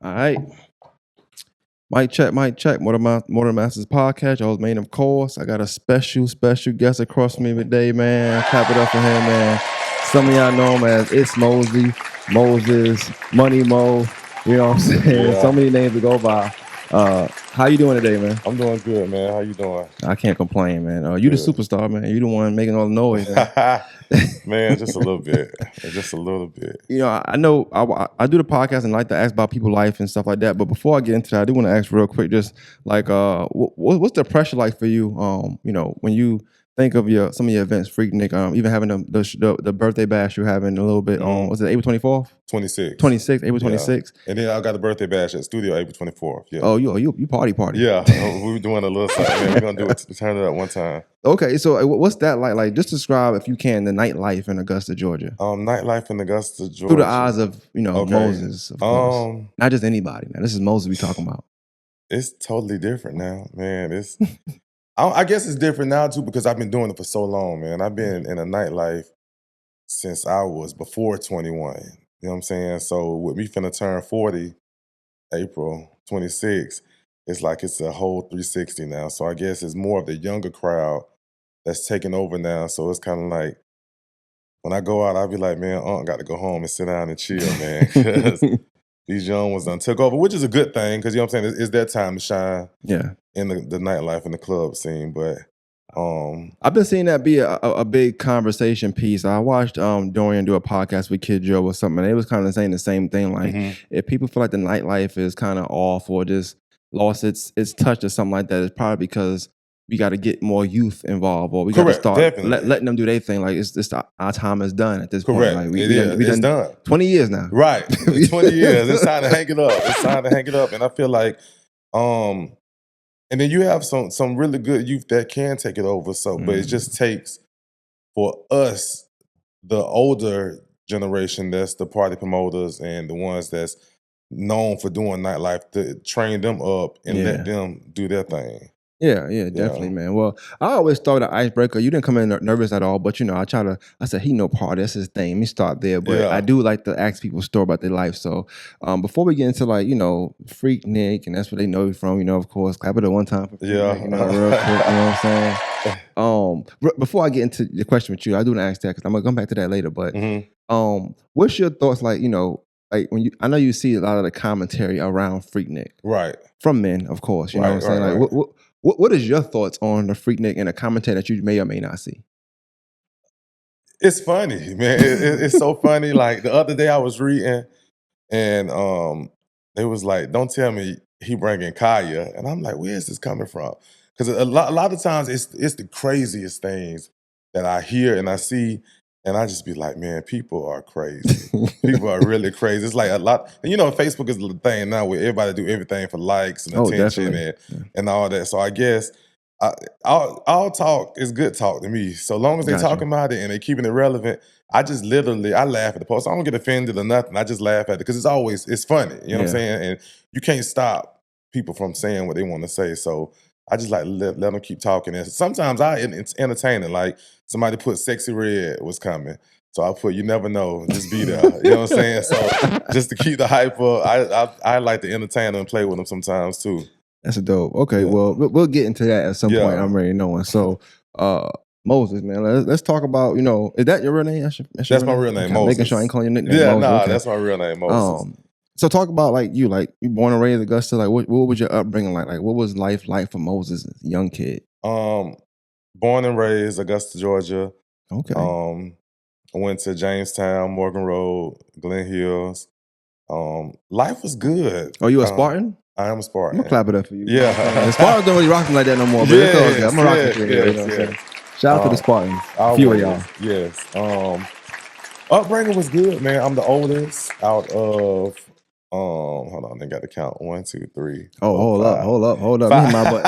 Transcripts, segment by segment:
All right. Mic check, mic check. Motor Masters podcast. Y'all's main, of course. I got a special guest across from me today, man. Clap it up for him, man. Some of y'all know him as It's Mosey, Moses, Money Mo. You know what I'm saying? Yeah. So many names to go by. How you doing today, man? I'm doing good, man. How you doing? I can't complain, man. You the Good. superstar, man. You the one making all the noise. Man, just a little bit. Just a little bit. You know, I know I do the podcast and like to ask about people's life and stuff like that. But before I get into that, I do want to ask real quick, just like, what's the pressure like for you? You know, when you think of some of your events, Freaknik, even having the birthday bash you're having a little bit on, was it April 24th? 26th. 26th, April 26th. Yeah. And then I got the birthday bash at Studio April 24th. Yeah. Oh, you party. Yeah, we were doing a little something. Man. We're gonna do it. Turn it up one time. Okay, so what's that like? Like, just describe, if you can, the nightlife in Augusta, Georgia. Nightlife in Augusta, Georgia. Through the eyes of Okay. Moses, of course. Not just anybody. Now, this is Moses we talking about. It's totally different now, man. It's I guess it's different now too because I've been doing it for so long, man. I've been in a nightlife since I was before 21. You know what I'm saying? So with me finna turn 40, April 26, it's like it's a whole 360 now. So I guess it's more of the younger crowd that's taking over now. So it's kind of like when I go out, I'll be like, man, I got to go home and sit down and chill, man. 'Cause these young ones done took over, which is a good thing because, you know what I'm saying, it's their time to shine in the nightlife and the club scene. But I've been seeing that be a big conversation piece. I watched Dorian do a podcast with Kid Joe or something, and they was kind of saying the same thing. Like, if people feel like the nightlife is kind of off or just lost its touch or something like that, it's probably because we got to get more youth involved, or we got to start letting them do their thing. Like, it's our time is done at this point. Like, it's done. 20 years now. Right. 20 years. It's time to hang it up. It's time to hang it up. And I feel like, and then you have some really good youth that can take it over. So, but it just takes for us, the older generation, that's the party promoters and the ones that's known for doing nightlife, to train them up and let them do their thing. Yeah, definitely, man. Well, I always thought an icebreaker. You didn't come in nervous at all, but I said he no party. That's his thing. Let me start there. But I do like to ask people a story about their life. So before we get into Freaknik, and that's where they know you from, of course, clap it up one time for Freaknik, real quick, you know what I'm saying? Before I get into the question with you, I do want to ask that because I'm gonna come back to that later. But what's your thoughts like when I know you see a lot of the commentary around Freaknik. Right. From men, of course. You know what I'm saying? Like what is your thoughts on the Freaknik and the commentary that you may or may not see? It's funny, man. It's so funny. Like the other day I was reading and it was like, don't tell me he bringing Kaya. And I'm like, where is this coming from? Because a lot of times it's the craziest things that I hear and I see. And I just be like, man, people are crazy. People are really crazy. It's like a lot. And Facebook is the thing now where everybody do everything for likes and attention and all that. So I guess all talk is good talk to me. So long as they talking about it and they keeping it relevant, I laugh at the post. I don't get offended or nothing. I just laugh at it because it's funny. You know what I'm saying? And you can't stop people from saying what they want to say. So I just like let them keep talking. And sometimes it's entertaining. Like somebody put Sexy Red was coming. So I put You Never Know, just be there. You know what I'm saying? So just to keep the hype up, I like to entertain them and play with them sometimes too. That's dope. Okay, well, we'll get into that at some point. I'm already knowing. So Moses, man, let's talk about, is that your real name? That's my real name, Moses. Making sure I ain't calling your nickname. Yeah, Moses. That's my real name, Moses. So talk about you born and raised in Augusta. Like what was your upbringing like? Like what was life like for Moses as a young kid? Born and raised Augusta, Georgia. Okay. I went to Jamestown, Morgan Road, Glen Hills. Life was good. Oh, you a Spartan? I am a Spartan. I'm gonna clap it up for you. Yeah. The Spartans don't really rock them like that no more, but it's okay. I'm gonna rock it for you. You know what I'm saying? Shout out to the Spartans. A few of y'all. Yes. Upbringing was good, man. I'm the oldest out of hold on, I got to count 1, 2, 3. Oh, hold up. Hold my button.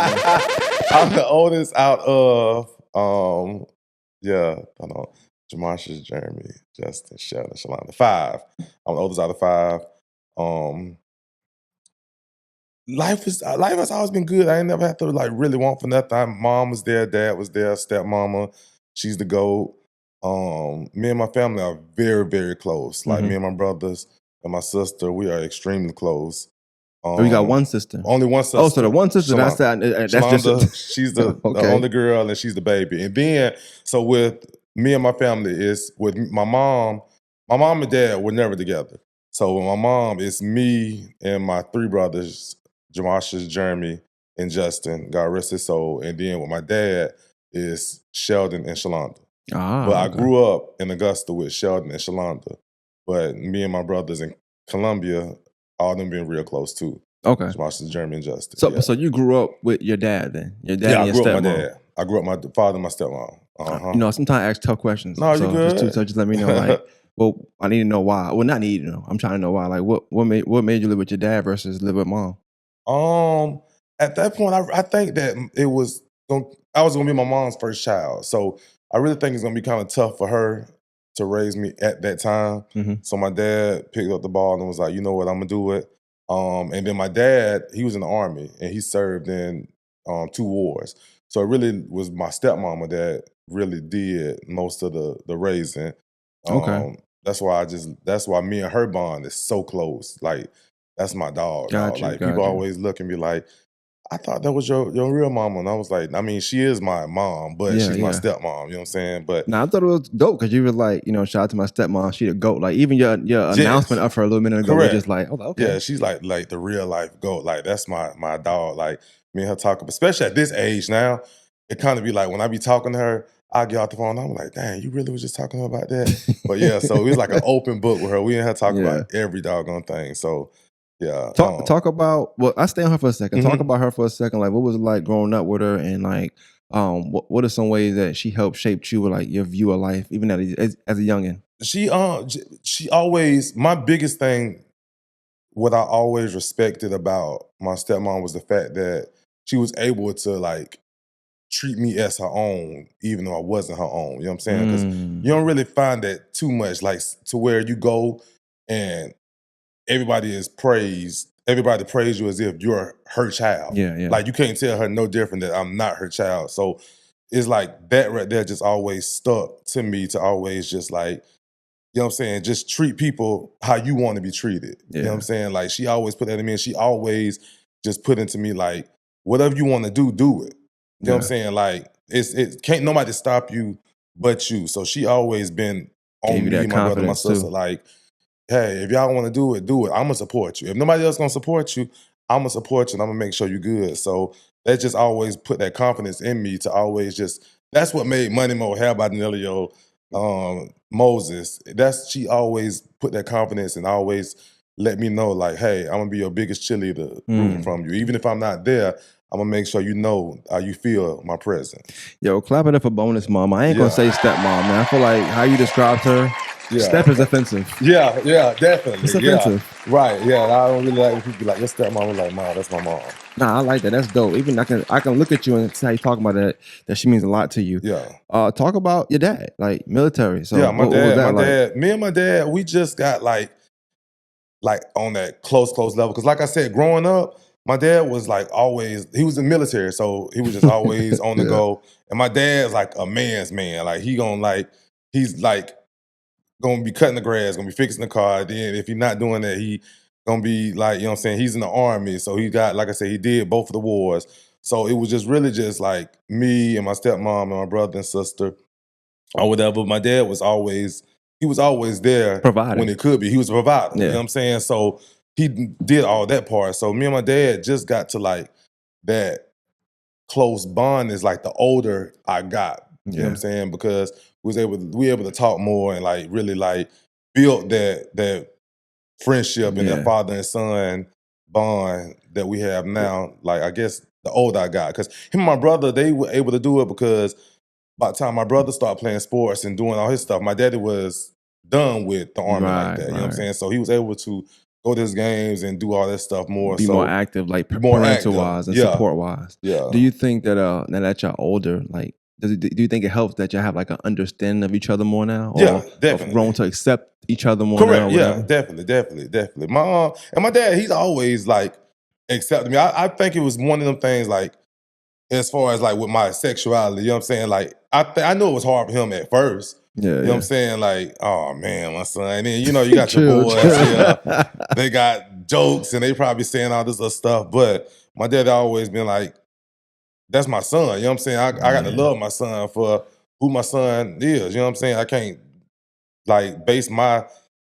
I'm the oldest out of hold on. Jamarshus, Jeremy, Justin, Sheldon, Shalonda. 5. I'm the oldest out of 5. Life has always been good. I ain't never had to really want for nothing. Mom was there, dad was there, stepmama, she's the GOAT. Me and my family are very, very close. Like me and my brothers and my sister, we are extremely close. So you got one sister? Only one sister. Oh, so the one sister, that's just... she's the only girl, and she's the baby. And then, so with me and my family, is with my mom and dad were never together. So with my mom, it's me and my three brothers, Jamarshus, Jeremy, and Justin, God rest his soul. And then with my dad is Sheldon and Shalonda. But I grew up in Augusta with Sheldon and Shalonda. But me and my brothers in Columbia, all of them being real close too. Okay. Jamarshus, Jeremy, and Justin. So you grew up with your dad then? Your dad and your stepmom? I grew up with my dad. I grew up with my father and my stepmom. You know, sometimes I ask tough questions. No, you good. Just let me know, like, well, I need to know why. Well, not need to know. I'm trying to know why. Like, what made you live with your dad versus live with mom? At that point, I think that I was gonna be my mom's first child. So I really think it's gonna be kind of tough for her to raise me at that time. Mm-hmm. So my dad picked up the ball and was like, you know what, I'm gonna do it. And then my dad, he was in the Army and he served in 2 wars. So it really was my stepmama that really did most of the raising. Okay. That's why me and her bond is so close. Like, that's my dog. Like, people always look at me like, I thought that was your real mama. And I was like, I mean, she is my mom, but she's my stepmom. You know what I'm saying? But I thought it was dope because you were like, you know, shout out to my stepmom. She the GOAT. Like, even your announcement of her a little minute ago was just like, okay. Yeah, she's like the real life GOAT. Like, that's my dog. Like, me and her talk, especially at this age now, it kind of be like when I be talking to her, I get off the phone, I'm like, dang, you really was just talking about that? But yeah, so it was like an open book with her. We and her talk about every doggone thing. So yeah. Talk about, well, I stay on her for a second. Mm-hmm. Talk about her for a second. Like, what was it like growing up with her, and like, what are some ways that she helped shape you with like your view of life, even as a youngin? She always, my biggest thing, what I always respected about my stepmom was the fact that she was able to like treat me as her own, even though I wasn't her own. You know what I'm saying? Because you don't really find that too much, like to where you go and everybody praise you as if you're her child. Yeah. Like, you can't tell her no different that I'm not her child. So it's like that right there just always stuck to me, to always just like, you know what I'm saying, just treat people how you want to be treated. Yeah. You know what I'm saying? Like, she always put that in me, and she always just put into me like, whatever you want to do it. You know what I'm saying? Like, it can't nobody stop you but you. So she always been on me, my brother, my sister, like, hey, if y'all want to do it. I'm gonna support you. If nobody else gonna support you, I'm gonna support you, and I'm gonna make sure you're good. So that just always put that confidence in me to always just. That's what made Money Mo Hair by Danilio Moses. She always put that confidence and always let me know, like, hey, I'm gonna be your biggest cheerleader rooting from you. Even if I'm not there, I'm gonna make sure you know how you feel my presence. Yo, clap it up for bonus mom. I ain't gonna say stepmom, man. I feel like how you described her, step is offensive. Yeah, definitely. It's offensive. Yeah. Right, yeah. I don't really like when people be like, your stepmom. I'm like, nah, that's my mom. Nah, I like that. That's dope. Even I can look at you and see how you talking about that she means a lot to you. Yeah. Talk about your dad, like military. So yeah, my dad, like? Me and my dad, we just got like on that close level. Cause like I said, growing up, my dad was like always, he was in the military, so he was just always on the go. And my dad's like a man's man. Like, he's like gonna be cutting the grass, gonna be fixing the car. Then if he's not doing that, he gonna be like, you know what I'm saying, he's in the Army. So he got, like I said, he did both of the wars. So it was just really just like me and my stepmom and my brother and sister or whatever. My dad was always there Providing. when it could be. He was a provider. Yeah. You know what I'm saying? So he did all that part. So me and my dad just got to like that close bond is like the older I got. You know what I'm saying? Because we able to talk more and like really like build that friendship and that father and son bond that we have now. Like, I guess the older I got. Because him and my brother, they were able to do it because by the time my brother started playing sports and doing all his stuff, my daddy was done with the Army like that. You know what I'm saying? So he was able to go to his games and do all that stuff more. Be more active, like parental-wise and support-wise. Yeah. Do you think that now that y'all older, like, do you think it helps that y'all have like an understanding of each other more now? Or yeah, definitely. Grown to accept each other more Correct. now? Yeah, definitely. My and my dad, he's always like accepted me. I think it was one of them things like, as far as like with my sexuality, you know what I'm saying? Like, I know it was hard for him at first. Yeah, you know what I'm saying? Like, oh man, my son. And then, you know, you got your boys here. They got jokes and they probably saying all this other stuff, but my dad always been like, that's my son. You know what I'm saying? I got to love my son for who my son is. You know what I'm saying? I can't like base my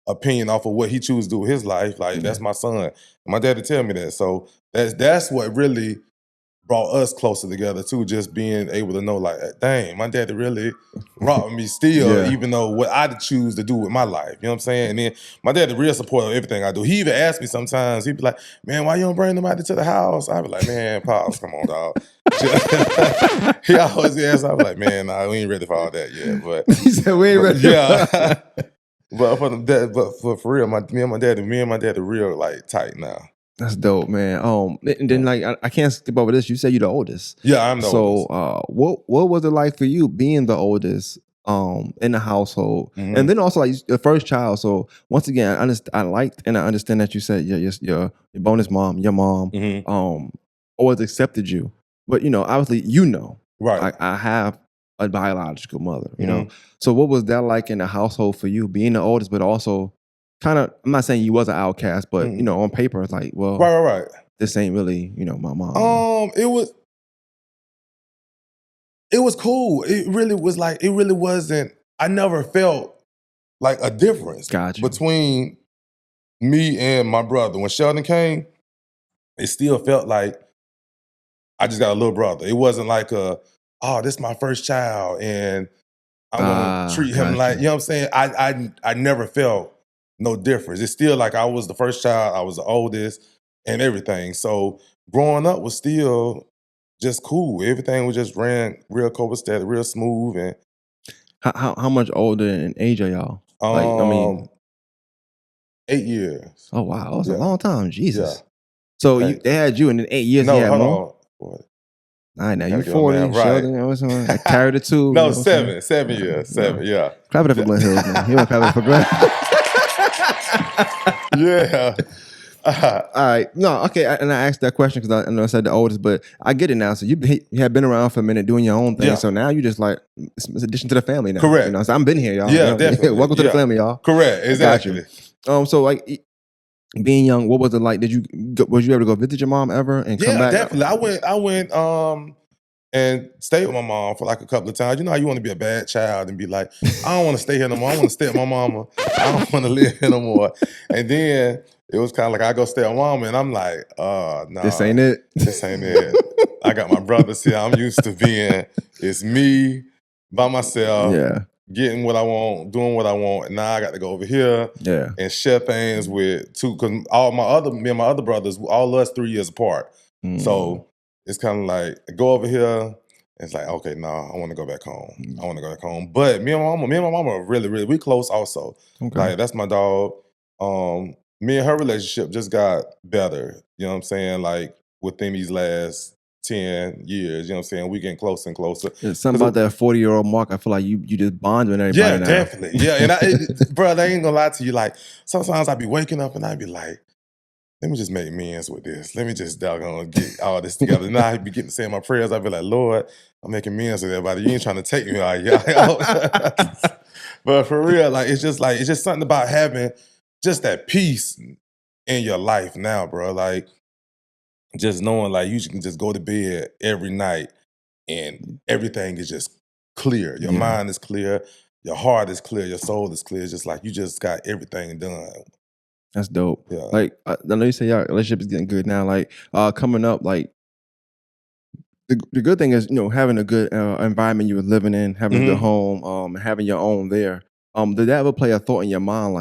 opinion off of what he chooses to do with his life. Like that's my son. My dad would tell me that. So that's what really brought us closer together too, just being able to know like, dang, my daddy really rocked with me still, even though what I choose to do with my life. You know what I'm saying? And then my daddy real supportive of everything I do. He even asked me sometimes, he'd be like, man, why you don't bring nobody to the house? I'd be like, man, Pops, come on, dog. He always asks, I was like, man, nah, we ain't ready for all that yet. But he said we ain't ready. Yeah. But for real, me and my daddy real like tight now. That's dope, man. And then like I can't skip over this. You say you're the oldest. Yeah, I'm the oldest. So, what was it like for you being the oldest in the household, and then also like the first child? So once again, I liked and I understand that you said your bonus mom, your mom, always accepted you, but obviously right. I have a biological mother, you know. So what was that like in the household for you, being the oldest, but also kind of, I'm not saying you was an outcast, but on paper it's like, well, right. This ain't really, my mom. It was cool. It really wasn't. I never felt like a difference between me and my brother. When Sheldon came, it still felt like I just got a little brother. It wasn't like this is my first child and I want to treat him like, you know what I'm saying? I never felt no difference. It's still like I was the first child, I was the oldest and everything. So growing up was still just cool. Everything was just ran real copacetic, real smooth. And how much older in age are y'all? 8 years. Oh wow, that was a long time. Jesus. Yeah. So they had you, and in 8 years no, he had hold more? on. What? All right, now you 40, Sheldon, I carried it too. No, 7 years. 7, yeah. Clap it up for Glenn Hills, man. You want to clap it for Glenn? Yeah. All right. No, okay. And I asked that question because I know I said the oldest, but I get it now. So you have been around for a minute doing your own thing. Yeah. So now you just like, it's addition to the family now. Correct. So I've been here, y'all. Yeah, definitely. Welcome to the family, y'all. Correct. Exactly. So like being young, what was it like? Was you able to go visit your mom ever and come back? Yeah, definitely. I went and stayed with my mom for like a couple of times. You know how you want to be a bad child and be like, I don't want to stay here no more. I want to stay with my mama. I don't want to live here no more. And then it was kind of like I go stay with mama and I'm like, nah. This ain't it. This ain't it. I got my brothers here. I'm used to it's me by myself. Yeah. Getting what I want, doing what I want, and now I got to go over here and share things with two, because me and my other brothers, all us 3 years apart. So it's kind of like, go over here, it's like, okay, I want to go back home. I want to go back home. But me and my mama are really, really, we close also. Okay. Like, that's my dog. Me and her relationship just got better, you know what I'm saying? Like, within these last 10 years, you know what I'm saying? We getting closer and closer. It's something about that 40-year-old mark. I feel like you just bond with everybody now. Yeah, definitely. Yeah, and bro, I ain't gonna lie to you. Like, sometimes I be waking up and I be like, let me just make amends with this. Let me just doggone get all this together. Now I be getting to say my prayers. I be like, Lord, I'm making amends with everybody. You ain't trying to take me out, y'all. But for real, like, it's just something about having just that peace in your life now, bro. Like, just knowing like you can just go to bed every night and everything is just clear. Your mind is clear, your heart is clear, your soul is clear. It's just like you just got everything done. That's dope. Yeah. Like I know you say your relationship is getting good now. Like coming up, like the good thing is having a good environment you were living in, having a good home, having your own there. Did that ever play a thought in your mind,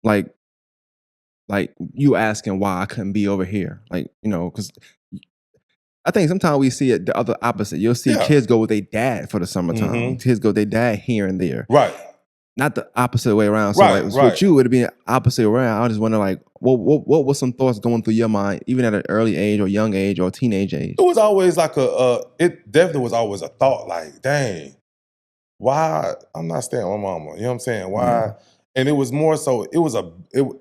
like you asking why I couldn't be over here, because I think sometimes we see it the other opposite. You'll see kids go with their dad for the summertime. Kids go with their dad here and there. Right. Not the opposite way around. So with you, it'd be opposite around. I just wonder, like, what was some thoughts going through your mind, even at an early age or young age or teenage age? It was always like it definitely was always a thought, like, why I'm not staying with my mama? You know what I'm saying? Why? Yeah. And it was more so,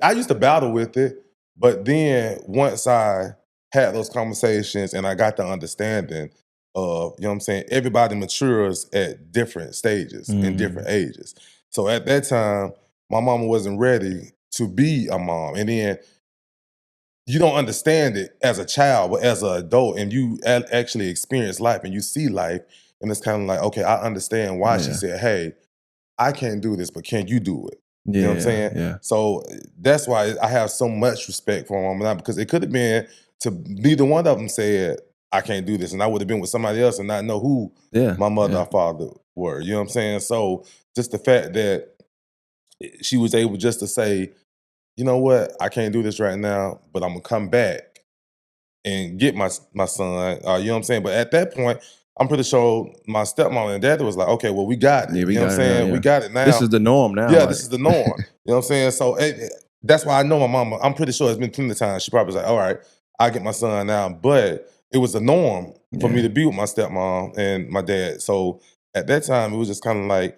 I used to battle with it, but then once I had those conversations and I got the understanding of, you know what I'm saying, everybody matures at different stages in different ages. So at that time, my mama wasn't ready to be a mom. And then you don't understand it as a child, but as an adult, and you actually experience life and you see life, and it's kind of like, okay, I understand why she said, "Hey, I can't do this, but can you do it?" You know what I'm saying? Yeah. So that's why I have so much respect for my mom now, because it could have been to neither one of them said, "I can't do this," and I would have been with somebody else and not know who my mother or father were. You know what I'm saying? So just the fact that she was able just to say, "You know what? I can't do this right now, but I'm gonna come back and get my son." You know what I'm saying? But at that point, I'm pretty sure my stepmom and dad was like, "Okay, well, we got it." Yeah, you know what I'm saying? We got it now. This is the norm now. Yeah, this is the norm. You know what I'm saying? So that's why I know my mama. I'm pretty sure it's been plenty of times. She probably was like, "All right, I get my son now," but it was the norm for me to be with my stepmom and my dad. So at that time, it was just kind of like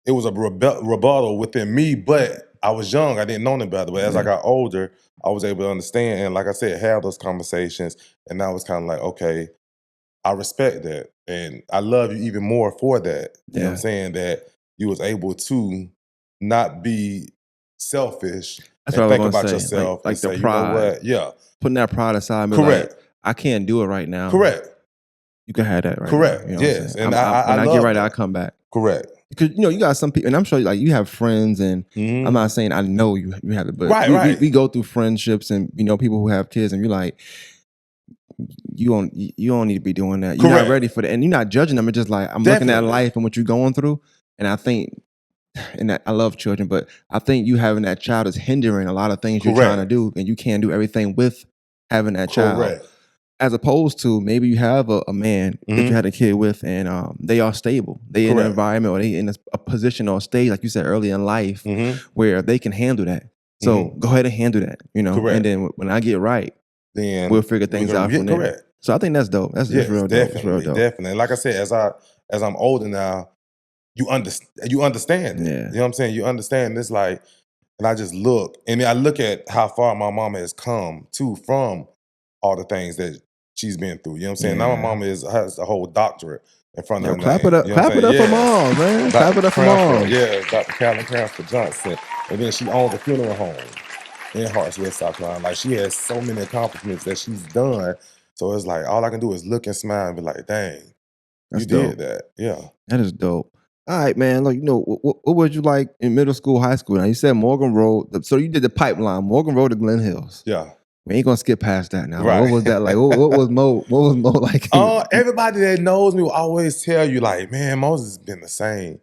it was a rebuttal within me, but I was young. I didn't know any better. But as I got older, I was able to understand and, like I said, have those conversations. And I was kind of like, okay, I respect that, and I love you even more for that. You know what I'm saying? That you was able to not be selfish That's and what I think was about gonna say. yourself Like and the say, pride. you know what? Yeah. Putting that pride aside. Correct. Like, I can't do it right now. Correct. You can have that right Correct. now. You know Yes. And when I I love get right, that. I come back. Correct. Because you got some people, and I'm sure like you have friends, and I'm not saying I know you have it, but we go through friendships and people who have kids, and you're like, you don't need to be doing that. You're not ready for that, and you're not judging them. It's just like I'm looking at life and what you're going through, and I think, and I love children, but I think you having that child is hindering a lot of things you're trying to do, and you can't do everything with having that child. As opposed to maybe you have a man that you had a kid with, and they are stable. They in an environment, or they in a position or stage, like you said earlier in life, where they can handle that. So go ahead and handle that, and then when I get right, then we'll figure things out from there. So I think that's dope. That's real dope. It's real dope. Definitely. Like I said, as I'm older now, you understand it. Yeah. You know what I'm saying? You understand this, like, and I just look, and I look at how far my mama has come from all the things that she's been through. You know what I'm saying? Now my mama has a whole doctorate in front of her clap name. it up. You know Clap it up for mom, man. Clap it up for mom. Yeah, Dr. Calvin Cranford Johnson. And then she owns a funeral home in Hartsville, South Carolina. Like, she has so many accomplishments that she's done. So it's like, all I can do is look and smile and be like, dang, you did that. Yeah. That is dope. All right, man. Look, what was you like in middle school, high school? Now you said Morgan Road. So you did the pipeline, Morgan Road to Glen Hills. Yeah. We ain't gonna skip past that now. Right. What was that like? what was Mo like? Everybody that knows me will always tell you, like, man, Moses has been the same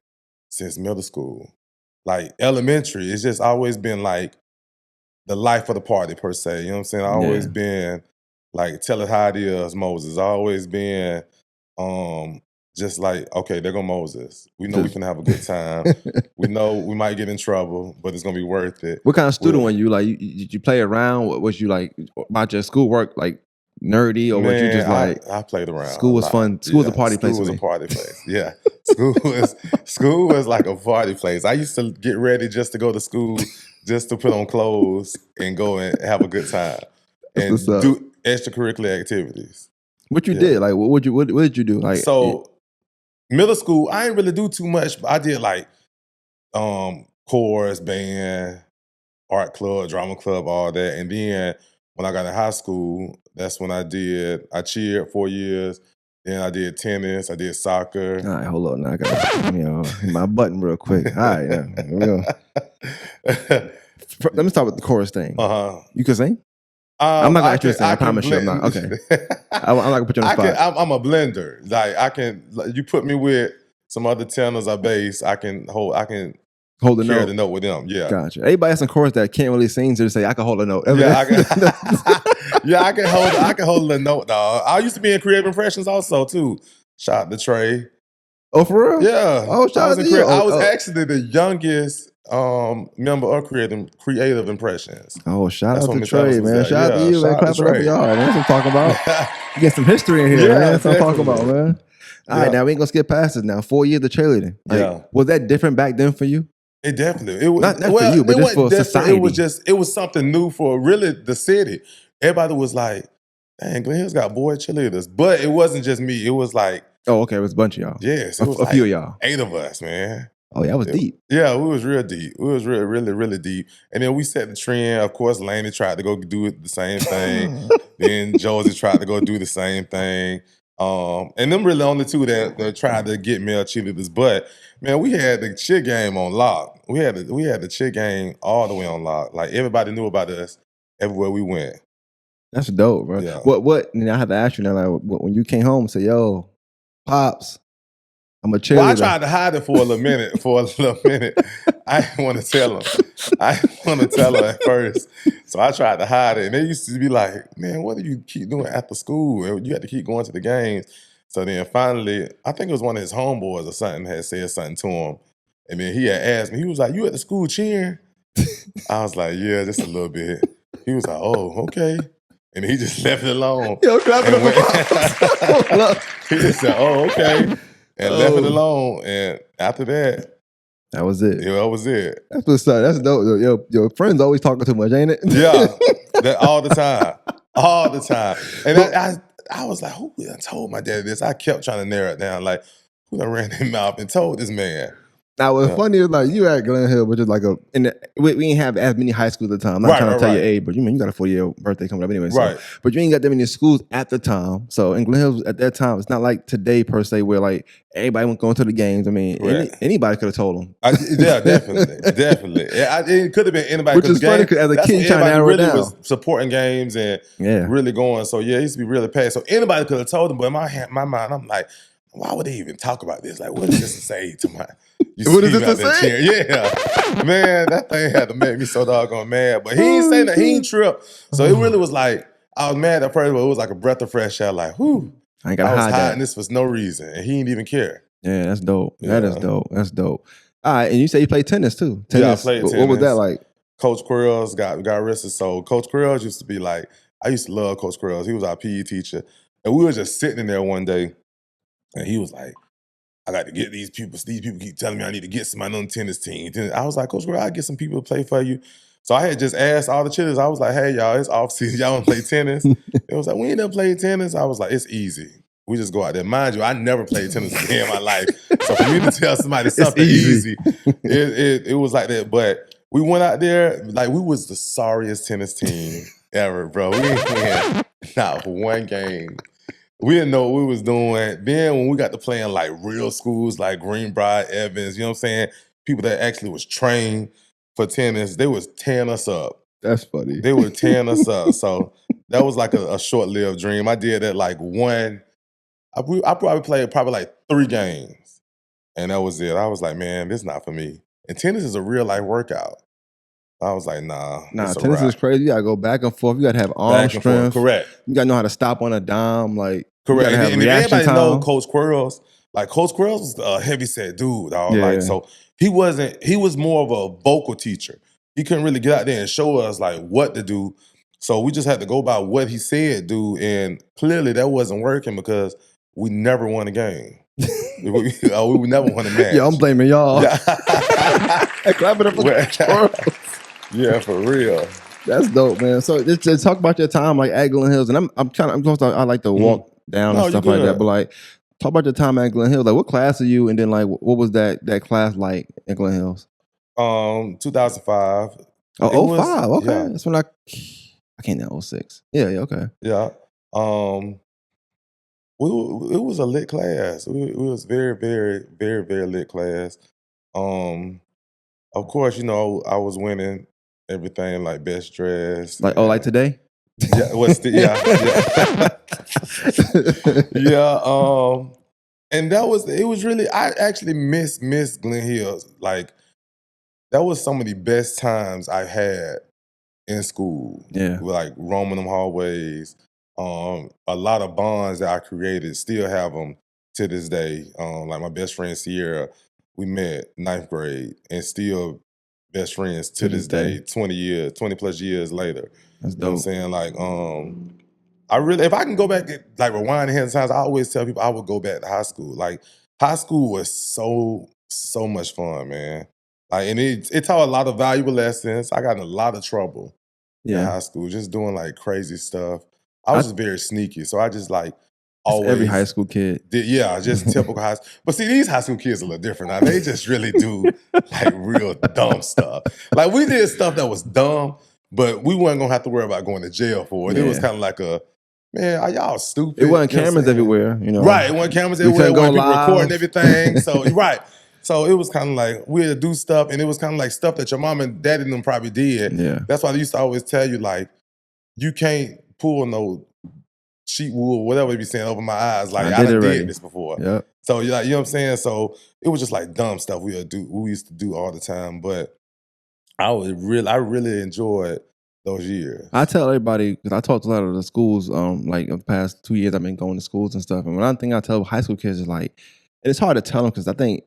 since middle school. Like elementary, it's just always been like the life of the party per se. You know what I'm saying? I've always been like, tell it how it is, Moses. I've always been just like, okay, there go Moses. We know we can have a good time. We know we might get in trouble, but it's gonna be worth it. What kind of student were you? Like, did you play around? What was you like about your schoolwork? Like nerdy, or was you just like? I played around. School was fun. School was a party place. School was a party place. Yeah, school was like a party place. I used to get ready just to go to school, just to put on clothes and go and have a good time and do extracurricular activities. What you did? Like, what did you do? Like, so. Middle school, I didn't really do too much, but I did like chorus, band, art club, drama club, all that. And then when I got in high school, that's when I cheered 4 years. Then I did tennis, I did soccer. All right, hold on. Now I got hit my button real quick. All right, yeah. Let me start with the chorus thing. You can sing? I'm not gonna ask you to sing. I promise you, I'm not. Okay, I'm not gonna put you on the spot. I'm a blender. Like, I can. You put me with some other tenors or bass, I can hold the note. The note with them. Yeah, gotcha. Everybody has some chorus that can't really sing, so they say I can hold a note. Yeah, I can hold the note, dog. I used to be in Creative Impressions also too. Shout out to Trey. Oh, for real? Yeah. Oh, shout out to you. I was actually the youngest member of Creative Impressions. Oh, shout out to Trey, man. Shout out to you, man. Clap it up for y'all, man. That's what I'm talking about. You get some history in here, man. That's what I'm talking about, man. All right, now we ain't gonna skip past it now. 4 years of cheerleading. Like, was that different back then for you? It definitely. It was not for you, but just for society. It was something new for really the city. Everybody was like, dang, Glen Hill's got boy cheerleaders. But it wasn't just me. It was like, oh, okay, it was a bunch of y'all. Yes. It was a few of y'all. 8 of us, man. Oh, yeah, that was deep. Yeah, we was real deep. We was really, really, really deep. And then we set the trend. Of course, Laney tried to go do it the same thing. Then Josie tried to go do the same thing. And them really the only two that tried to get male cheerleaders. But man, we had the cheer game on lock. We had the cheer game all the way on lock. Like everybody knew about us everywhere we went. That's dope, bro. Yeah. What? And I have to ask you now, like, when you came home, say, "Yo, Pops, I'm a cheerleader." Well, I tried to hide it for a little minute. I didn't want to tell him. I didn't want to tell her at first. So I tried to hide it. And they used to be like, man, what do you keep doing after school? You had to keep going to the games. So then finally, I think it was one of his homeboys or something had said something to him. And then he had asked me, he was like, you at the school cheering? I was like, yeah, just a little bit. He was like, oh, okay. And he just left it alone. Yo, clapping He just said, oh, okay. And left it alone. And after that, that was it. Yeah, that was it. That's what's up. That's dope. Your friends always talking too much, ain't it? Yeah, that all the time. All the time. And I was like, who done told my daddy this? I kept trying to narrow it down. Like, who done ran their mouth and told this man? Now, what's funny is like you at Glen Hill, which is like we didn't have as many high schools at the time. I'm not trying to tell your age, but you got a 40-year birthday coming up anyway. So, right. But you ain't got that many schools at the time. So in Glen Hill at that time, it's not like today per se where like everybody went going to the games. I mean, anybody could have told them. Yeah, definitely. Definitely. It could have been anybody. Which is funny because as a kid trying to narrow it down. Was supporting games and really going. So yeah, it used to be really packed. So anybody could have told them, but in my mind, I'm like, why would they even talk about this? Like, what is this to say to my... What is it to say? Yeah. Man, that thing had to make me so doggone mad. But he ain't say that. He ain't trip. So it really was like, I was mad at first, but it was like a breath of fresh air. Like, whew. I was hiding this for no reason. And he didn't even care. Yeah, that's dope. Yeah. That is dope. That's dope. All right, and you say you played tennis too. Tennis. Yeah, I played tennis. What was that like? Coach Quirrells got arrested. So Coach Quirrells used to be like, I used to love Coach Quirrells. He was our PE teacher. And we were just sitting in there one day, and he was like, I got to get these people. These people keep telling me I need to get somebody on the tennis team. I was like, Coach Quirrell, I'll get some people to play for you. So I had just asked all the cheerleaders. I was like, hey, y'all, it's off season. Y'all want to play tennis? It was like, we ain't never played tennis. I was like, it's easy. We just go out there. Mind you, I never played tennis in my life. So for me to tell somebody something easy, it was like that. But we went out there, like we was the sorriest tennis team ever, bro. We ain't win not one game. We didn't know what we was doing. Then when we got to play in like real schools like Greenbrier, Evans, you know what I'm saying? People that actually was trained for tennis, they was tearing us up. That's funny. They were tearing us up. So that was like a short-lived dream. I did that like I probably played like 3 games. And that was it. I was like, man, this is not for me. And tennis is a real life workout. I was like, nah. Tennis is crazy. You gotta go back and forth. You gotta have arm strength. Correct. You gotta know how to stop on a dime. Like, correct. And everybody know Coach Quirrells. Like Coach Quirrells was a heavyset dude, dog. Yeah. Like, so he was more of a vocal teacher. He couldn't really get out there and show us like what to do. So we just had to go by what he said do. And clearly that wasn't working because we never won a game. we never won a match. Yeah, I'm blaming y'all. Clap it up for Quirrells. Yeah, for real. That's dope, man. So just talk about your time like at Glen Hills, and I like to walk down and stuff like that. But like, talk about your time at Glen Hills. Like, what class are you? And then like, what was that class like at Glen Hills? 2005. Oh, 05. Okay, yeah. That's when I can't know 06. Yeah. Okay. Yeah. It was a lit class. It was very, very, very, very lit class. Of course, you know, I was winning everything like best dress. Like today? Yeah, yeah. And it was really, I actually miss Glen Hills. Like, that was some of the best times I had in school. Yeah. Like roaming them hallways. A lot of bonds that I created, still have them to this day. Like my best friend Sierra, we met 9th grade and still best friends to this day, 20 plus years later. That's dope. You know what I'm saying? Like, if I can go back, like rewind the hands times, I always tell people I would go back to high school. Like, high school was so much fun, man. Like, and it taught a lot of valuable lessons. I got in a lot of trouble in high school, just doing like crazy stuff. I was just very sneaky. So I just like always every high school kid. just typical high school. But see, these high school kids are a little different now. They just really do like real dumb stuff. Like we did stuff that was dumb, but we weren't gonna have to worry about going to jail for it. It was kind of like man, are y'all stupid? It wasn't cameras everywhere, you know. Right, it wasn't cameras everywhere. It wasn't people recording everything. So right. So it was kind of like we had to do stuff, and it was kind of like stuff that your mom and daddy them probably did. Yeah. That's why they used to always tell you, like, you can't pull no sheet wool, whatever they be saying, over my eyes. Like I did this before. Yep. So you know what I'm saying? So it was just like dumb stuff we used to do all the time. But I really enjoyed those years. I tell everybody, because I talked to a lot of the schools, like the past 2 years I've been going to schools and stuff. And one thing I tell high school kids is like, and it's hard to tell them because I think,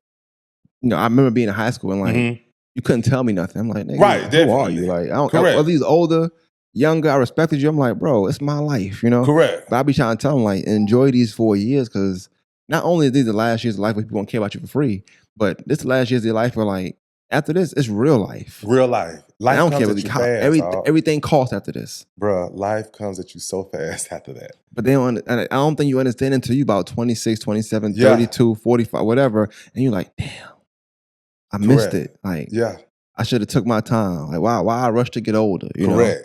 you know, I remember being in high school and like, you couldn't tell me nothing. I'm like, nigga, right, who are you? Like, are these older, younger, I respected you. I'm like, bro, it's my life, you know? Correct. But I be trying to tell them, like, enjoy these 4 years because not only are these the last years of life where people don't care about you for free, but this last years of your life where like, after this, it's real life. Real life. Life I don't comes care at you fast. everything costs after this. Bruh, life comes at you so fast after that. But I don't think you understand until you about 26, 27, 32, 45, whatever. And you're like, damn, I missed it. Like, I should have took my time. Like, why I rushed to get older? You know?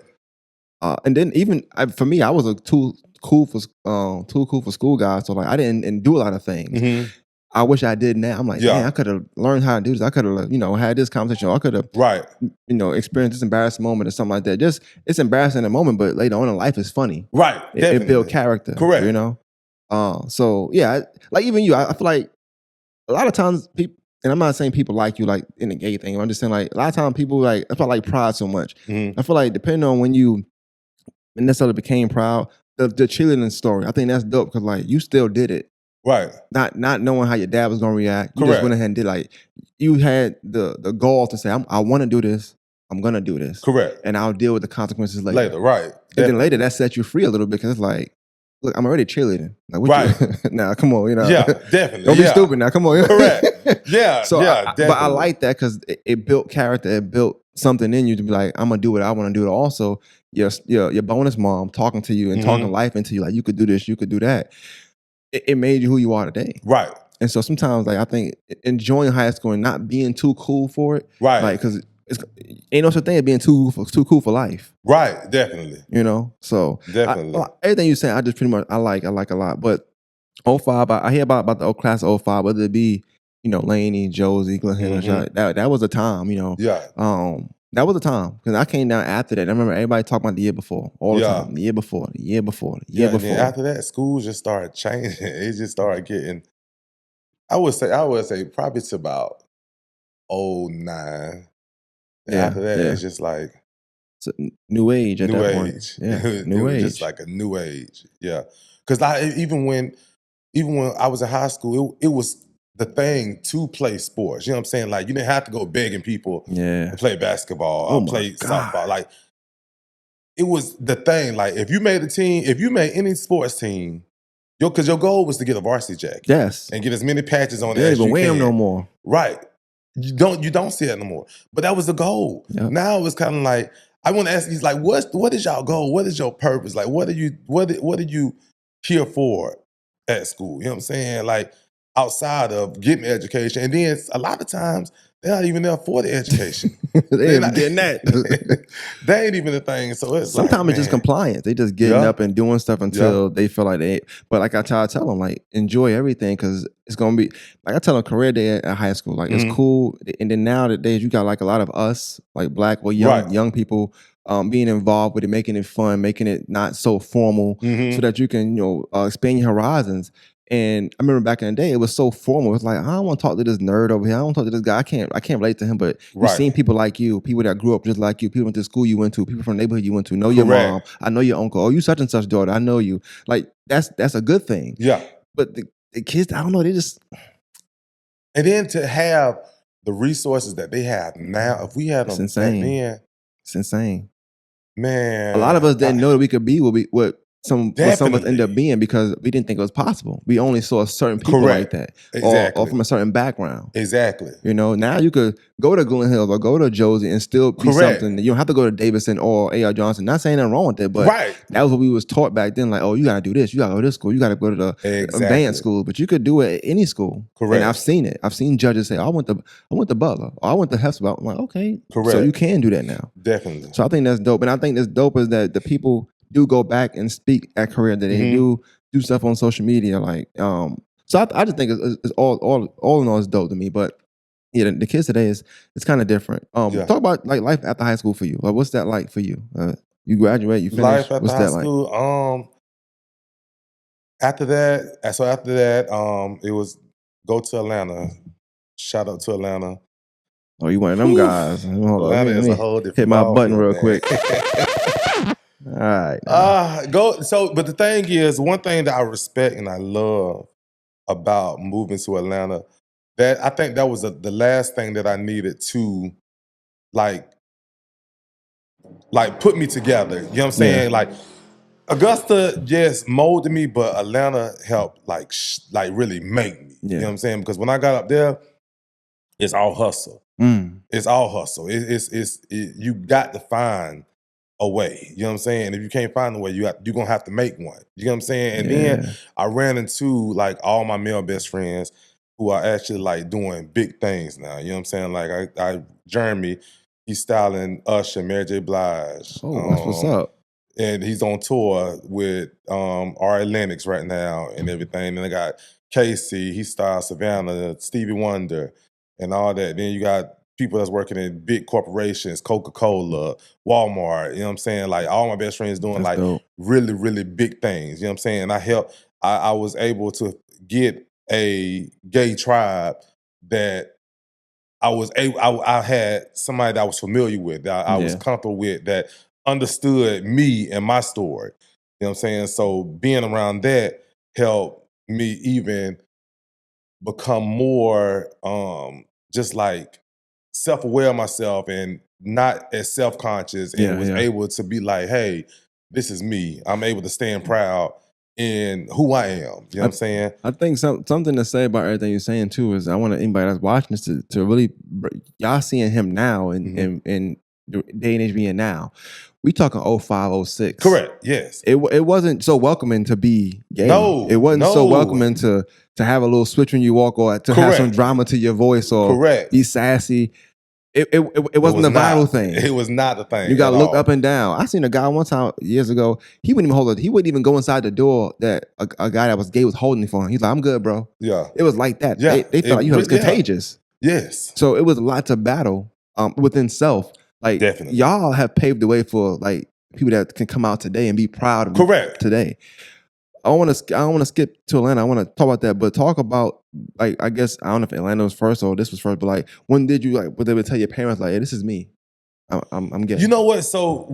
And then even for me, I was too cool for school guy. So like, I didn't do a lot of things. I wish I did now. I'm like, man, I could have learned how to do this. I could have, you know, had this conversation. I could have, you know, experienced this embarrassing moment or something like that. Just, it's embarrassing in the moment, but later on in life, it's funny. Right. It builds character. Correct. You know? So, yeah, like even you, I feel like a lot of times people, and I'm not saying people like you like in the gay thing. I'm just saying like a lot of times people like, that's why I like Pride so much. I feel like depending on when you necessarily became proud, the cheerleading story, I think that's dope because like you still did it. Right. Not knowing how your dad was gonna react. You just went ahead and did like you had the gall to say, I want to do this. I'm gonna do this. Correct. And I'll deal with the consequences later. Right. And then later that sets you free a little bit because it's like, look, I'm already cheerleading. Like, what now, come on, you know. Yeah, definitely. Don't be stupid now. Come on. Correct. Yeah. So definitely. But I like that because it built character. It built something in you to be like, I'm gonna do what I want to do. Also, your bonus mom talking to you and talking life into you, like you could do this, you could do that. It made you who you are today. Right. And so sometimes, like, I think enjoying high school and not being too cool for it. Right. Like, because ain't no such thing as being too cool for life. Right. Definitely. You know? So definitely. Everything you're saying, I just pretty much I like a lot. But 05, I hear about the class of 05, whether it be, you know, Laney, Josie, Glenn that was a time, you know. Yeah. That was a time because I came down after that. I remember everybody talking about the year before, all the time. The year before. And then after that, schools just started changing. It just started getting. I would say probably to about 09. And after that, it's just like it's a new age at that point. Age. Yeah, new age. Just like a new age. Yeah, because even when I was in high school, it was the thing to play sports. You know what I'm saying? Like you didn't have to go begging people to play basketball or play softball. Like it was the thing. Like if you made a team, if you made any sports team, because your goal was to get a varsity jacket. Yes. And get as many patches on it as you can. They don't even wear them no more. Right. You don't see that no more. But that was the goal. Yep. Now it's kind of like, I want to ask you, like, what is y'all goal? What is your purpose? Like, what are you here for at school? You know what I'm saying? Like, outside of getting education. And then a lot of times, they're not even there for the education. They're not getting that. They ain't even a thing. So it's sometimes it's just compliance. They just getting up and doing stuff until they feel like they. But like I try to tell them, like enjoy everything because it's gonna be like I tell them career day at high school. Like it's cool. And then nowadays you got like a lot of us, like black or young people. Being involved with it, making it fun, making it not so formal, so that you can expand your horizons. And I remember back in the day, it was so formal. It's like I don't want to talk to this nerd over here. I don't want to talk to this guy. I can't relate to him. But you've seen people like you, people that grew up just like you, people went to school you went to, people from the neighborhood you went to. Know your mom. I know your uncle. Oh, you such and such daughter. I know you. Like that's a good thing. Yeah. But the kids, I don't know. They just. And then to have the resources that they have now, if we had them back then, it's insane. Man, a lot of us didn't know that we could be what what some of us end up being because we didn't think it was possible. We only saw certain people like that, or from a certain background. Exactly. You know, now you could go to Glen Hills or go to Josie and still be something. You don't have to go to Davidson or A.R. Johnson. Not saying nothing wrong with it, but that was what we was taught back then. Like, oh, you gotta do this. You gotta go to this school. You gotta go to the advanced school. But you could do it at any school. Correct. And I've seen it. I've seen judges say, I went to Butler or I went to Hesper. I'm like, okay, correct. So you can do that now. Definitely. So I think that's dope. And I think that's dope is that the people do go back and speak at career, that they do stuff on social media. Like, so I just think it's all in all, it's dope to me. But yeah, the kids today it's kind of different. Talk about like life after high school for you. Like, what's that like for you? You graduate, you finish. Life after high school. Like? After that, it was go to Atlanta. Shout out to Atlanta. Oh, you one of them guys. Atlanta is a whole different. Hit my button real quick. All right. But the thing is, one thing that I respect and I love about moving to Atlanta, that I think that was the last thing that I needed to like put me together. You know what I'm saying? Yeah. Like Augusta just molded me, but Atlanta helped like really make me. Yeah. You know what I'm saying? Because when I got up there, it's all hustle. It's all hustle. You got to find a way. You know what I'm saying? If you can't find a way, you're gonna have to make one. You know what I'm saying? And then I ran into like all my male best friends who are actually like doing big things now. You know what I'm saying? Like Jeremy, he's styling Usher, Mary J. Blige. Oh, that's what's up. And he's on tour with R.A. Lennox right now and everything. And I got Casey, he styles Savannah, Stevie Wonder, and all that. Then you got people that's working in big corporations, Coca-Cola, Walmart, you know what I'm saying? Like all my best friends doing that's like dope. Really, really big things, you know what I'm saying? And I was able to get a gay tribe that I had somebody that I was familiar with, that I was comfortable with, that understood me and my story, you know what I'm saying? So being around that helped me even become more just like self-aware of myself and not as self-conscious, and was able to be like, hey, this is me. I'm able to stand proud in who I am. You know what I'm saying? I think something to say about everything you're saying too is I want anybody that's watching this to really, y'all seeing him now and the day and age being now. We talking 05, 06. Correct, yes. It wasn't so welcoming to be gay. No. It wasn't so welcoming to have a little switch when you walk, or to have some drama to your voice, or be sassy. It wasn't a viral thing. It was not the thing. You got to look up and down. I seen a guy one time years ago. He wouldn't even hold it. He wouldn't even go inside the door that a guy that was gay was holding for him. He's like, I'm good, bro. Yeah. It was like that. Yeah. They thought it was contagious. Yes. So it was a lot to battle within self. Like, definitely, y'all have paved the way for like people that can come out today and be proud of today. I don't want to skip to Atlanta. I want to talk about that, but talk about like, I guess I don't know if Atlanta was first or this was first, but like when did you like? Would they would tell your parents like, hey, this is me. I'm gay. You know what? So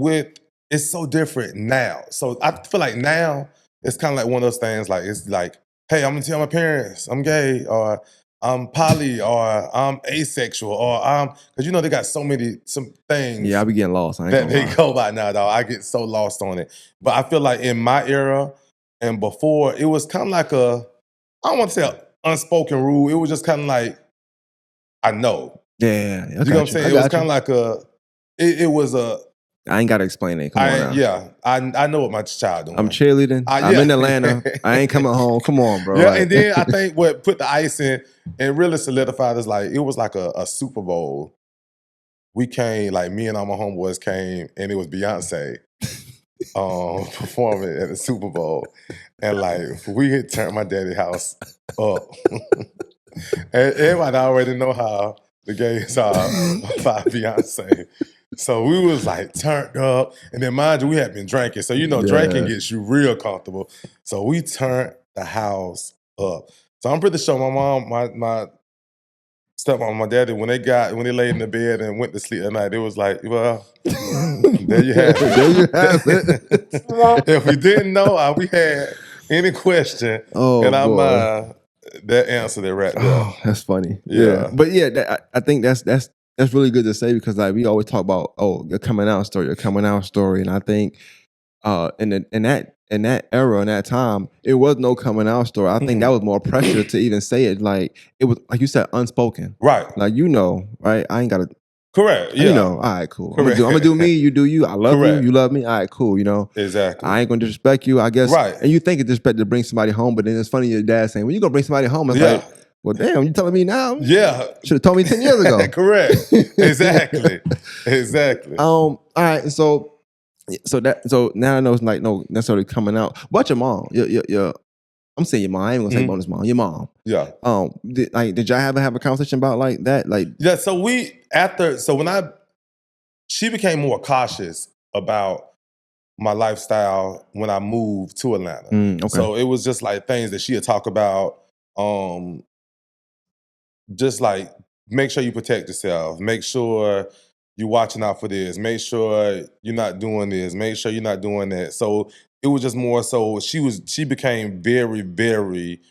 it's so different now. So I feel like now it's kind of like one of those things. Like it's like, hey, I'm gonna tell my parents I'm gay, or I'm poly, or I'm asexual, or because you know they got some things. Yeah, I be getting lost. That they go by now, dog. I get so lost on it. But I feel like in my era and before, it was kind of like I don't want to say an unspoken rule. It was just kind of like, I know. Yeah, you know what I'm saying? It was kind of like it was a. I ain't got to explain it. Come on now. Yeah, I know what my child doing. I'm cheerleading. I'm in Atlanta. I ain't coming home. Come on, bro. Yeah, and then I think what put the ice in and really solidified is like, it was like a Super Bowl. We came, like me and all my homeboys came, and it was Beyonce performing at the Super Bowl. And like, we had turned my daddy's house up. And everybody already know how the gays are by Beyonce. So we was like turned up, and then mind you, we had been drinking. So you know, drinking gets you real comfortable. So we turned the house up. So I'm pretty sure my mom, my stepmom, my daddy, when they laid in the bed and went to sleep at night, it was like, well, there you have it. There you have it. If we didn't know, we had any question in our mind, that answered it right there. Oh, that's funny. Yeah. But yeah, I think that's really good to say, because like we always talk about, your coming out story, and I think in that era, in that time, it was no coming out story. I think that was more pressure to even say it. Like it was, like you said, unspoken. Right. Like right? I ain't gotta. Correct. Yeah. All right, cool. I'm gonna do me. You do you. I love you. You love me. All right, cool. Exactly. I ain't gonna disrespect you. I guess. Right. And you think it's disrespect to bring somebody home, but then it's funny your dad saying, "When you gonna bring somebody home?" It's like, well, damn, you telling me now? Yeah. Should have told me 10 years ago. Correct. Exactly. Exactly. All right. So now I know it's like no necessarily coming out. But your mom, your I'm saying your mom. I ain't gonna say bonus mom. Your mom. Yeah. Did y'all ever have a conversation about like that? Like yeah. So she became more cautious about my lifestyle when I moved to Atlanta. Okay. So it was just like things that she had talked about. Just like make sure you protect yourself. Make sure you're watching out for this. Make sure you're not doing this. Make sure you're not doing that. So it was just more so she became very, very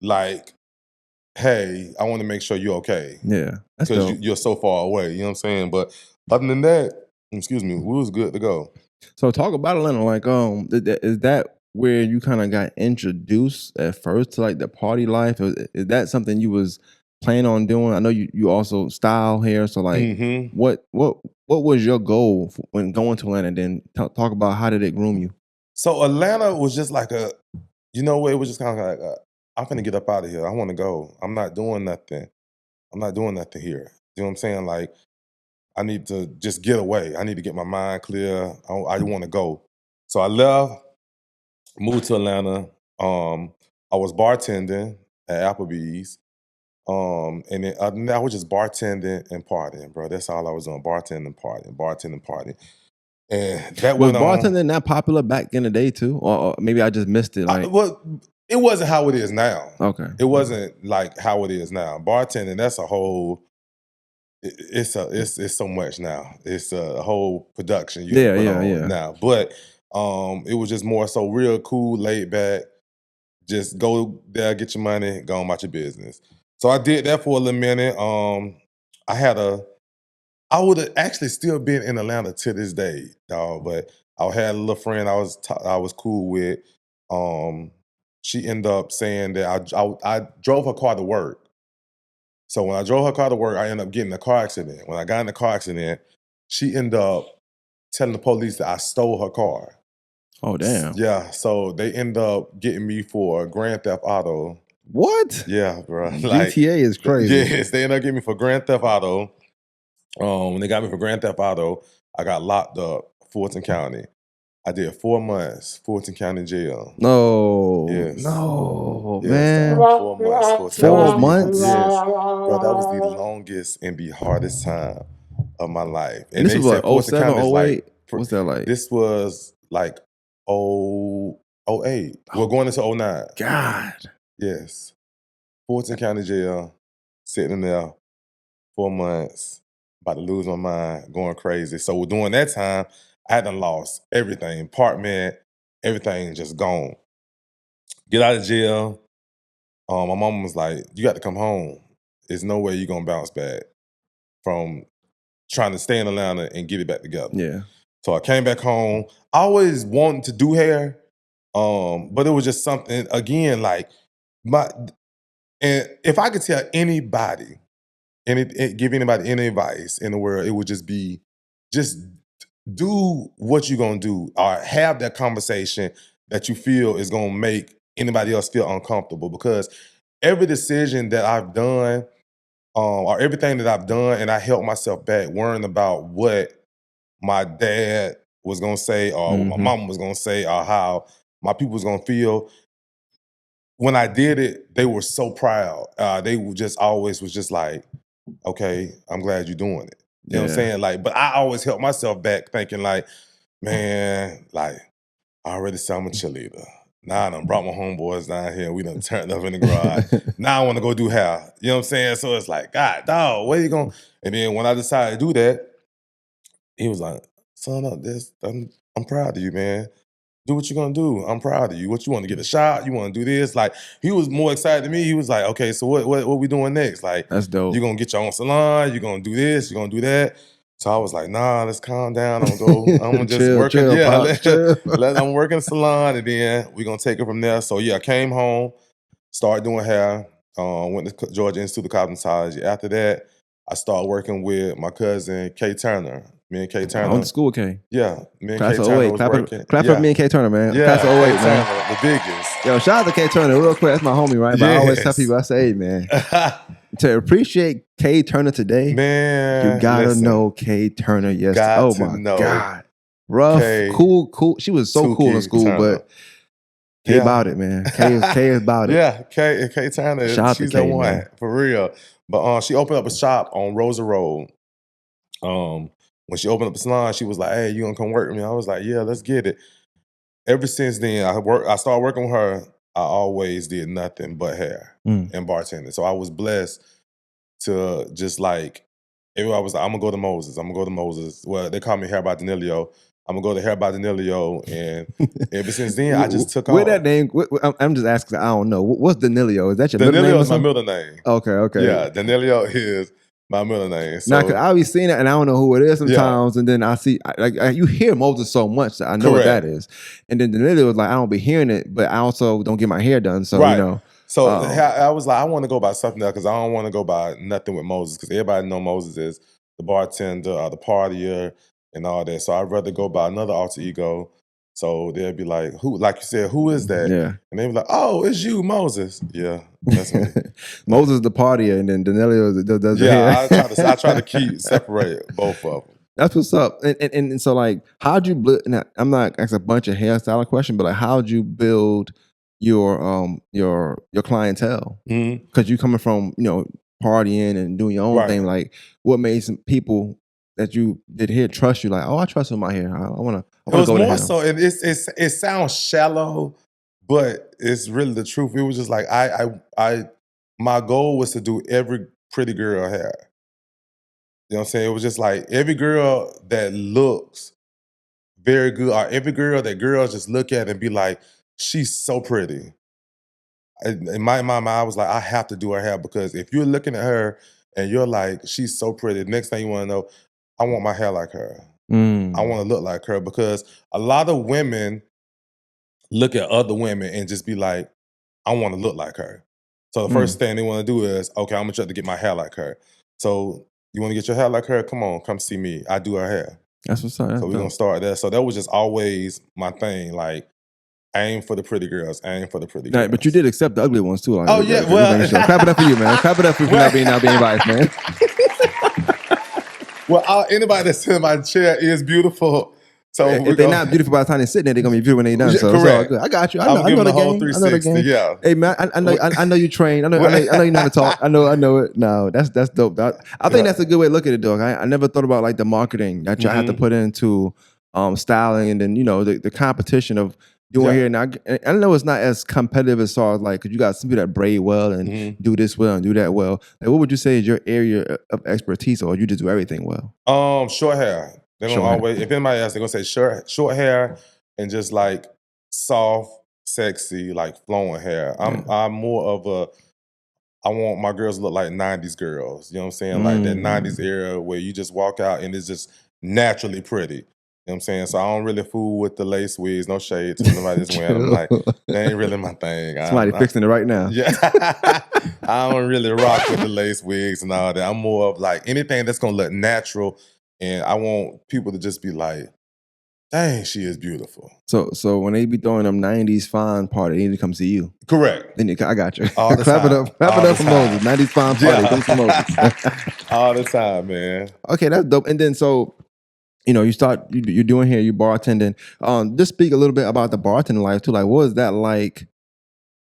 like, hey, I want to make sure you're okay. Yeah. That's because you're so far away. You know what I'm saying? But other than that, excuse me, we was good to go. So talk about Atlanta. Like, is that where you kind of got introduced at first to like the party life? Is that something you was planning on doing? I know you also style hair. So like, what was your goal when going to Atlanta? Then talk about how did it groom you? So Atlanta was just like it was just kind of like I'm gonna get up out of here. I want to go. I'm not doing nothing. I'm not doing nothing here. You know what I'm saying? Like, I need to just get away. I need to get my mind clear. I want to go. So I left, moved to Atlanta. I was bartending at Applebee's. And then I was just bartending and partying, bro. That's all I was doing. Bartending, partying. And that was went bartending that popular back in the day too? Or maybe I just missed it. Like, it wasn't how it is now. Okay. It wasn't like how it is now. Bartending, that's a whole it's so much now. It's a whole production you have to put on now. But it was just more so real cool, laid back. Just go there, get your money, go on about your business. So I did that for a little minute. I would have actually still been in Atlanta to this day, dog. But I had a little friend I was cool with. She ended up saying that I drove her car to work. So when I drove her car to work, I ended up getting in a car accident. When I got in the car accident, she ended up telling the police that I stole her car. Oh, damn. Yeah, so they ended up getting me for Grand Theft Auto. What? Yeah, bro. Like, GTA is crazy. Yes, they ended up getting me for Grand Theft Auto. When they got me for Grand Theft Auto, I got locked up, Fulton County. I did 4 months, Fulton County jail. No. Yes. No, yes, man. 4 months. 4 months? Yes. Bro, that was the longest and the hardest time of my life. And this was what, 07, 08? What's that like? This was like 08. We're going into 09. God. Yes. Fulton County jail, sitting there 4 months, about to lose my mind, going crazy. So during that time, I had done lost everything, apartment, everything just gone. Get out of jail. My mom was like, you got to come home. There's no way you're going to bounce back from trying to stay in Atlanta and get it back together. Yeah. So I came back home. I always wanted to do hair, but it was just something, again, like, and if I could tell anybody, give anybody any advice in the world, it would just be, just do what you're going to do, or have that conversation that you feel is going to make anybody else feel uncomfortable. Because every decision that I've done, or everything that I've done, and I held myself back worrying about what my dad was going to say, or what my mom was going to say, or how my people was going to feel. When I did it, they were so proud. They were just always was just like, okay, I'm glad you're doing it. You know what I'm saying? Like, but I always held myself back thinking like, man, like, I already said I'm a cheerleader. Now I done brought my homeboys down here. We done turned up in the garage. Now I want to go do hair. You know what I'm saying? So it's like, God, dog, where you going? And then when I decided to do that, he was like, son, I'm proud of you, man. Do what you're gonna do. I'm proud of you. What you want to get a shot? You want to do this? Like, he was more excited than me. He was like, okay, so what we doing next? Like, that's dope. You're gonna get your own salon, you're gonna do this, you're gonna do that. So I was like, nah, let's calm down. I'm gonna just work. I'm working salon, and then we're gonna take it from there. So yeah, I came home, started doing hair. Went to Georgia Institute of Cosmetology. After that, I started working with my cousin Kay Turner. Me and Kay Turner. I went to school with Kay. Yeah, me and Class Kay of Turner 08. was Clap working. for me and Kay Turner, man. Yeah, Class of 08, Kay man. Turner, the biggest. Yo, shout out to Kay Turner real quick. That's my homie, right? But I always tell people, I say, hey, man, to appreciate Kay Turner today, man, you gotta know Kay Turner. Yes. Oh my God. Rough, Kay, cool. She was so cool in school, Turner. But Kay about it, man. Kay is about it. Yeah, Kay Turner, she's the one, man. For real. But she opened up a shop on Rosa Road. When she opened up the salon, she was like, hey, you gonna come work with me? I was like, yeah, let's get it. Ever since then, I started working with her. I always did nothing but hair and bartending. So I was blessed to just like, everybody was like, I'm gonna go to Moses. Well, they call me Hair by Danilio. I'm gonna go to Hair by Danilio, and ever since then, I just took off. Where that name? I'm just asking. I don't know. What's Danilio? Is that your middle name? Danilio is my middle name. Okay. Yeah, Danilio is my middle name. So, now, cause I'll be seeing it and I don't know who it is sometimes, and then I see you hear Moses so much that I know what that is, and then Danilio was like, I don't be hearing it, but I also don't get my hair done, so you know. So I was like, I want to go by something else because I don't want to go by nothing with Moses because everybody know Moses is the bartender or the partier and all that. So I'd rather go by another alter ego. So they'll be like, who? Like you said, who is that? Yeah. And they be like, oh, it's you, Moses. Yeah, that's me. Moses the partier, and then Danilio does the hair. I try to keep separate both of them. That's what's up. And so like, how'd you build? I'm not asking a bunch of hairstyle question, but like, how'd you build your clientele? Because you coming from partying and doing your own thing. Like, what made some people that you did here trust you? Like, oh, I trust him out here. I want to. It was more so. It sounds shallow, but it's really the truth. It was just like my goal was to do every pretty girl hair. You know what I'm saying? It was just like every girl that looks very good, or every girl that girls just look at and be like, she's so pretty. In my mind, I was like, I have to do her hair because if you're looking at her and you're like, she's so pretty, the next thing you want to know, I want my hair like her. I want to look like her because a lot of women look at other women and just be like, I want to look like her. So the first thing they want to do is, okay, I'm going to try to get my hair like her. So you want to get your hair like her? Come on, come see me. I do her hair. That's what's up. So we're going to start there. So that was just always my thing. Like, aim for the pretty girls. Aim for the pretty girls. But you did accept the ugly ones too. Like, oh, yeah. Well, clap it up for you, man. Clap it up for you for not being biased, man. Well, anybody that's in my chair is beautiful. So if they're not beautiful by the time they're sitting there, they're gonna be beautiful when they're done. So correct. It's all good. I got you. I know the game. I know the game. Yeah. Hey man, I know you train. I know you know how to talk. I know it. No, that's dope. I think that's a good way to look at it, dog. I never thought about like the marketing that y'all have to put into styling, and then the competition of doing here. Now I know it's not as competitive as far as like, because you got some people that braid well and do this well and do that well. Like, what would you say is your area of expertise, or you just do everything well? Short hair. They don't always. If anybody else, they're gonna say short hair and just like soft, sexy, like flowing hair. I'm more of a. I want my girls to look like '90s girls. You know what I'm saying? Like that '90s era where you just walk out and it's just naturally pretty. You know what I'm saying? So I don't really fool with the lace wigs, no shade to nobody that's wearing them. Like, that ain't really my thing. Somebody fixing it right now. Yeah. I don't really rock with the lace wigs and all that. I'm more of like anything that's going to look natural, and I want people to just be like, dang, she is beautiful. So when they be throwing them 90s fine party, they need to come see you. Correct. Then I got you. All the Clap time. it up. Clap it up for Moses. 90s fine party. Come for Moses. All the time, man. Okay, that's dope. And then so, you're doing here, you bartending. Just speak a little bit about the bartending life too. Like, what was that like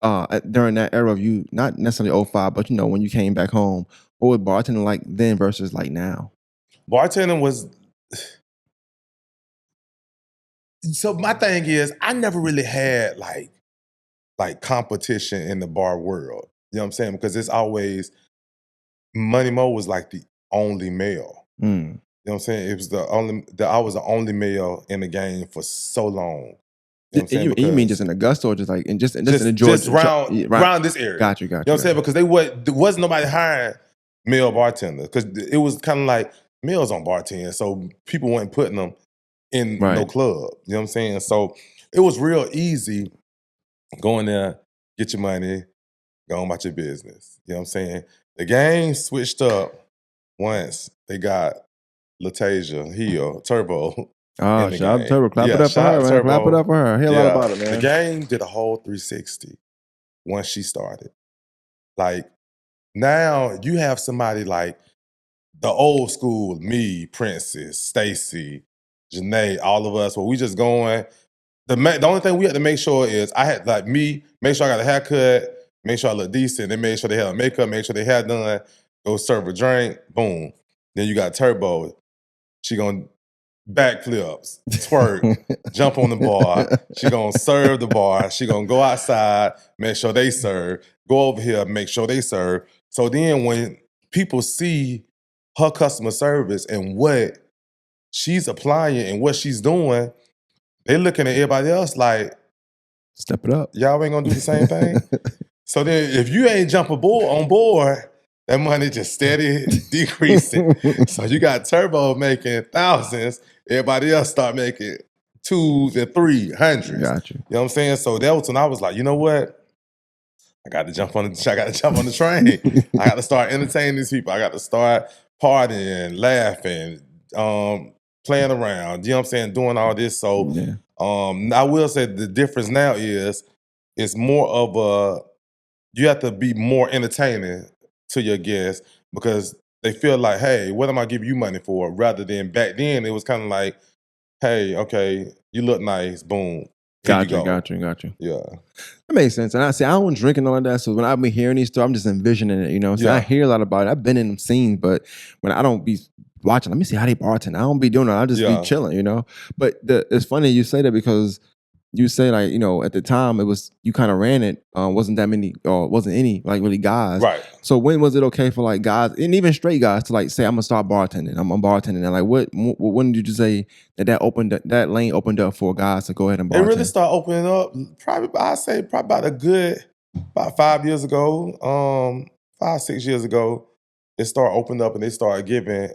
during that era of you, not necessarily 05, but when you came back home, what was bartending like then versus like now? Bartending was... So my thing is, I never really had like competition in the bar world. You know what I'm saying? Because it's always... Money Mo was like the only male. You know what I'm saying? It was I was the only male in the game for so long. You know what I'm saying? You mean just in Augusta, or just like in Georgia? Just around this area. Got you. You know what I'm saying? Because there wasn't nobody hiring male bartenders. Because it was kind of like males on bartend, so people weren't putting them in no club. You know what I'm saying? So it was real easy. Go in there, get your money, go on about your business. You know what I'm saying? The game switched up once they got LaTasia Hill, Turbo. Oh, shout out to Turbo. Clap it up for her, man. Clap it up for her. I hear a lot about it, man. The game did a whole 360 once she started. Like, now you have somebody like the old school, me, Princess, Stacy, Janae, all of us, where we just going. The only thing we had to make sure is I had like me, make sure I got a haircut, make sure I look decent, then make sure they had makeup, make sure they had done, go serve a drink, boom. Then you got Turbo. She gonna backflips, twerk, jump on the bar. She gonna serve the bar. She gonna go outside, make sure they serve, go over here, make sure they serve. So then when people see her customer service and what she's applying and what she's doing, they looking at everybody else like, step it up. Y'all ain't gonna do the same thing? So then if you ain't jump on board, that money just steady decreasing. So you got Turbo making thousands, everybody else start making 200s and 300s. Got you. You know what I'm saying? So that was when I was like, you know what? I got to jump on the train. I got to start entertaining these people. I got to start partying, laughing, playing around. You know what I'm saying? Doing all this. So I will say the difference now is it's more of a, you have to be more entertaining to your guests because they feel like, hey, what am I giving you money for? Rather than back then, it was kind of like, hey, okay, you look nice, boom. Got you. Yeah. That makes sense. And I don't drink and all of that. So when I've been hearing these stories, I'm just envisioning it, you know? So I hear a lot about it. I've been in them scenes, but when I don't be watching, let me see how they bartend. I don't be doing it. I'll just be chilling, you know? But it's funny you say that because you say like, you know, at the time it was, you kind of ran it, wasn't that many, or wasn't any like really guys. Right. So when was it okay for like guys, and even straight guys to like say, I'm gonna start bartending, I'm bartending. And like, when did you say that lane opened up for guys to go ahead and bartend? It really started opening up probably about 5 years ago, 5-6 years ago, it started opening up and they started giving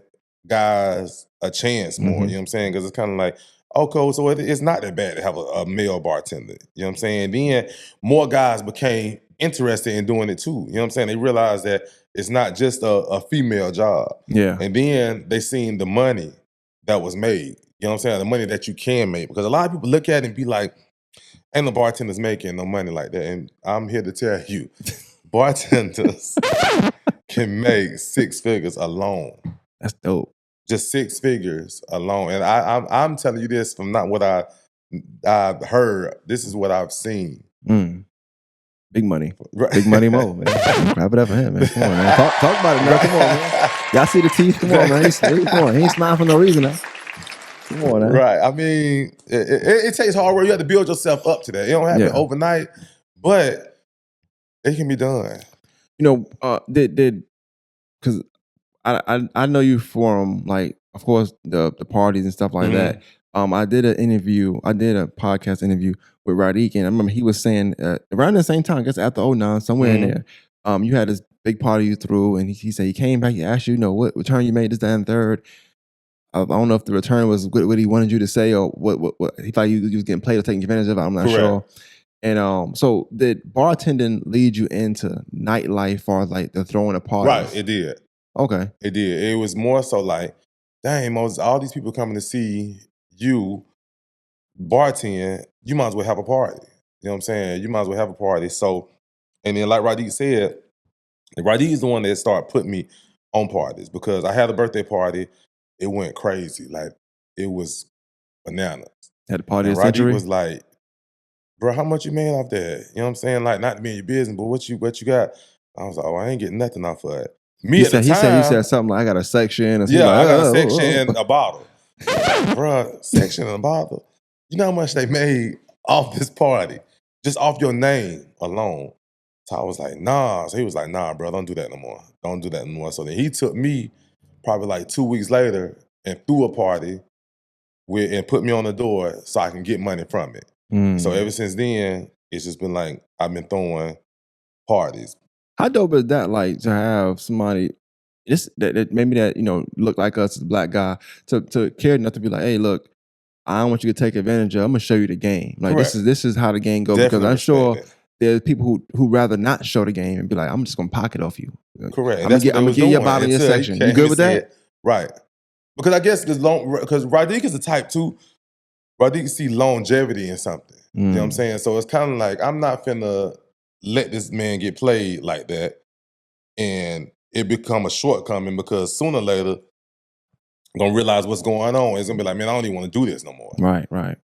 guys a chance more, you know what I'm saying? Because it's kind of like, okay, so it's not that bad to have a male bartender. You know what I'm saying? Then more guys became interested in doing it too. You know what I'm saying? They realized that it's not just a female job. Yeah. And then they seen the money that was made. You know what I'm saying? The money that you can make. Because a lot of people look at it and be like, ain't no bartenders making no money like that. And I'm here to tell you, bartenders can make 6 figures alone. That's dope. Just 6 figures alone. And I'm telling you this from not what I've heard. This is what I've seen. Big money. Big money Mo, man. Wrap it up for him, man. Come on, man. Talk about it, man. Come on, man. Y'all see the teeth? Come on, man. Come on. He ain't smiling for no reason, man. Come on, man. Right. I mean, it takes hard work. You have to build yourself up to that. It don't happen overnight, but it can be done. You know, because I know you from like, of course, the parties and stuff like that. I did a podcast interview with Radiq, and I remember he was saying around the same time, I guess after 09, somewhere in there, you had this big party you threw, and he said he came back, he asked you, what return you made, this, that, and third. I don't know if the return was what he wanted you to say or what he thought you was getting played or taking advantage of. I'm not sure. And so did bartending lead you into nightlife as far as like the throwing of parties? Right, it did. Okay. It did. It was more so like, dang, Moses, all these people coming to see you bartend, you might as well have a party. You know what I'm saying? You might as well have a party. So, and then like Radiq said, Radiq is the one that started putting me on parties because I had a birthday party. It went crazy. Like, it was bananas. Had a party and of the century? Radiq was like, bro, how much you made off that? You know what I'm saying? Like, not to be in your business, but what you got? I was like, I ain't getting nothing off of it. He said you said something like, I got a section. Or yeah, like, I got a section and a bottle. Bro, section and a bottle. You know how much they made off this party? Just off your name alone. So I was like, nah. So he was like, nah, bro, don't do that no more. Don't do that no more. So then he took me probably like 2 weeks later and threw a party and put me on the door so I can get money from it. So ever since then, it's just been like, I've been throwing parties. How dope is that, like, to have somebody maybe that, look like us as a black guy to care enough to be like, hey, look, I don't want you to take advantage of. I'm gonna show you the game. Like Correct. this is how the game goes. Definitely because I'm sure that. there's people who rather not show the game and be like, I'm just gonna pocket off you. Correct. I'm gonna get your bottle in your section. You good with that? Right. Because I guess because Rodique is the type too. Rodique see longevity in something. You know what I'm saying? So it's kind of like, I'm not finna let this man get played like that and it become a shortcoming, because sooner or later, I'm gonna realize what's going on. It's gonna be like, man, I don't even want to do this no more. Right.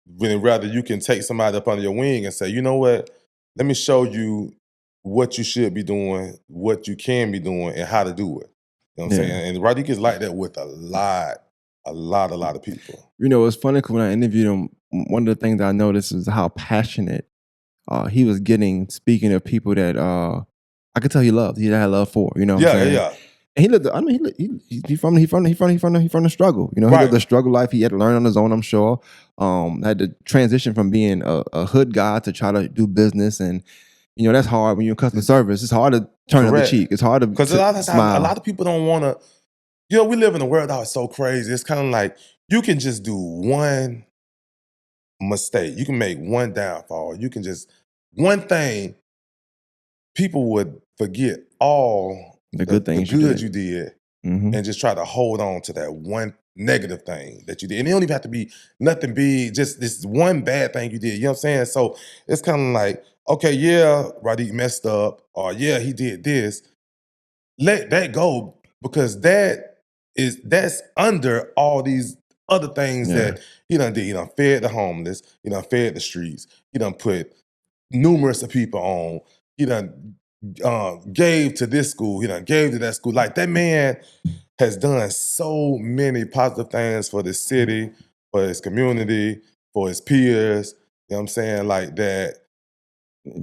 When rather you can take somebody up under your wing and say, you know what? Let me show you what you should be doing, what you can be doing, and how to do it. You know what I'm saying? And Rodique is like that with a lot of people. It's funny because when I interviewed him, one of the things I noticed is how passionate he was getting, speaking of people that I could tell he loved. He had love for. You know what I'm saying? Yeah. And he lived. I mean, he from the struggle. He lived the struggle life. He had to learn on his own. I'm sure. Had to transition from being a hood guy to try to do business, and that's hard when you're in customer service. It's hard to turn the cheek. It's hard to because a lot of people don't want to. We live in a world that is so crazy. It's kind of like you can just do one mistake. You can make one downfall. You can just one thing. People would forget all the good things you did and just try to hold on to that one negative thing that you did. And it don't even have to be nothing big, just this one bad thing you did. You know what I'm saying? So it's kind of like, okay, yeah, Rodique messed up, or yeah, he did this. Let that go, because that's under all these other things that he done did. He done fed the homeless, he done fed the streets, he done put numerous of people on, he done gave to this school, he done gave to that school. Like, that man has done so many positive things for the city, for his community, for his peers. You know what I'm saying? Like that.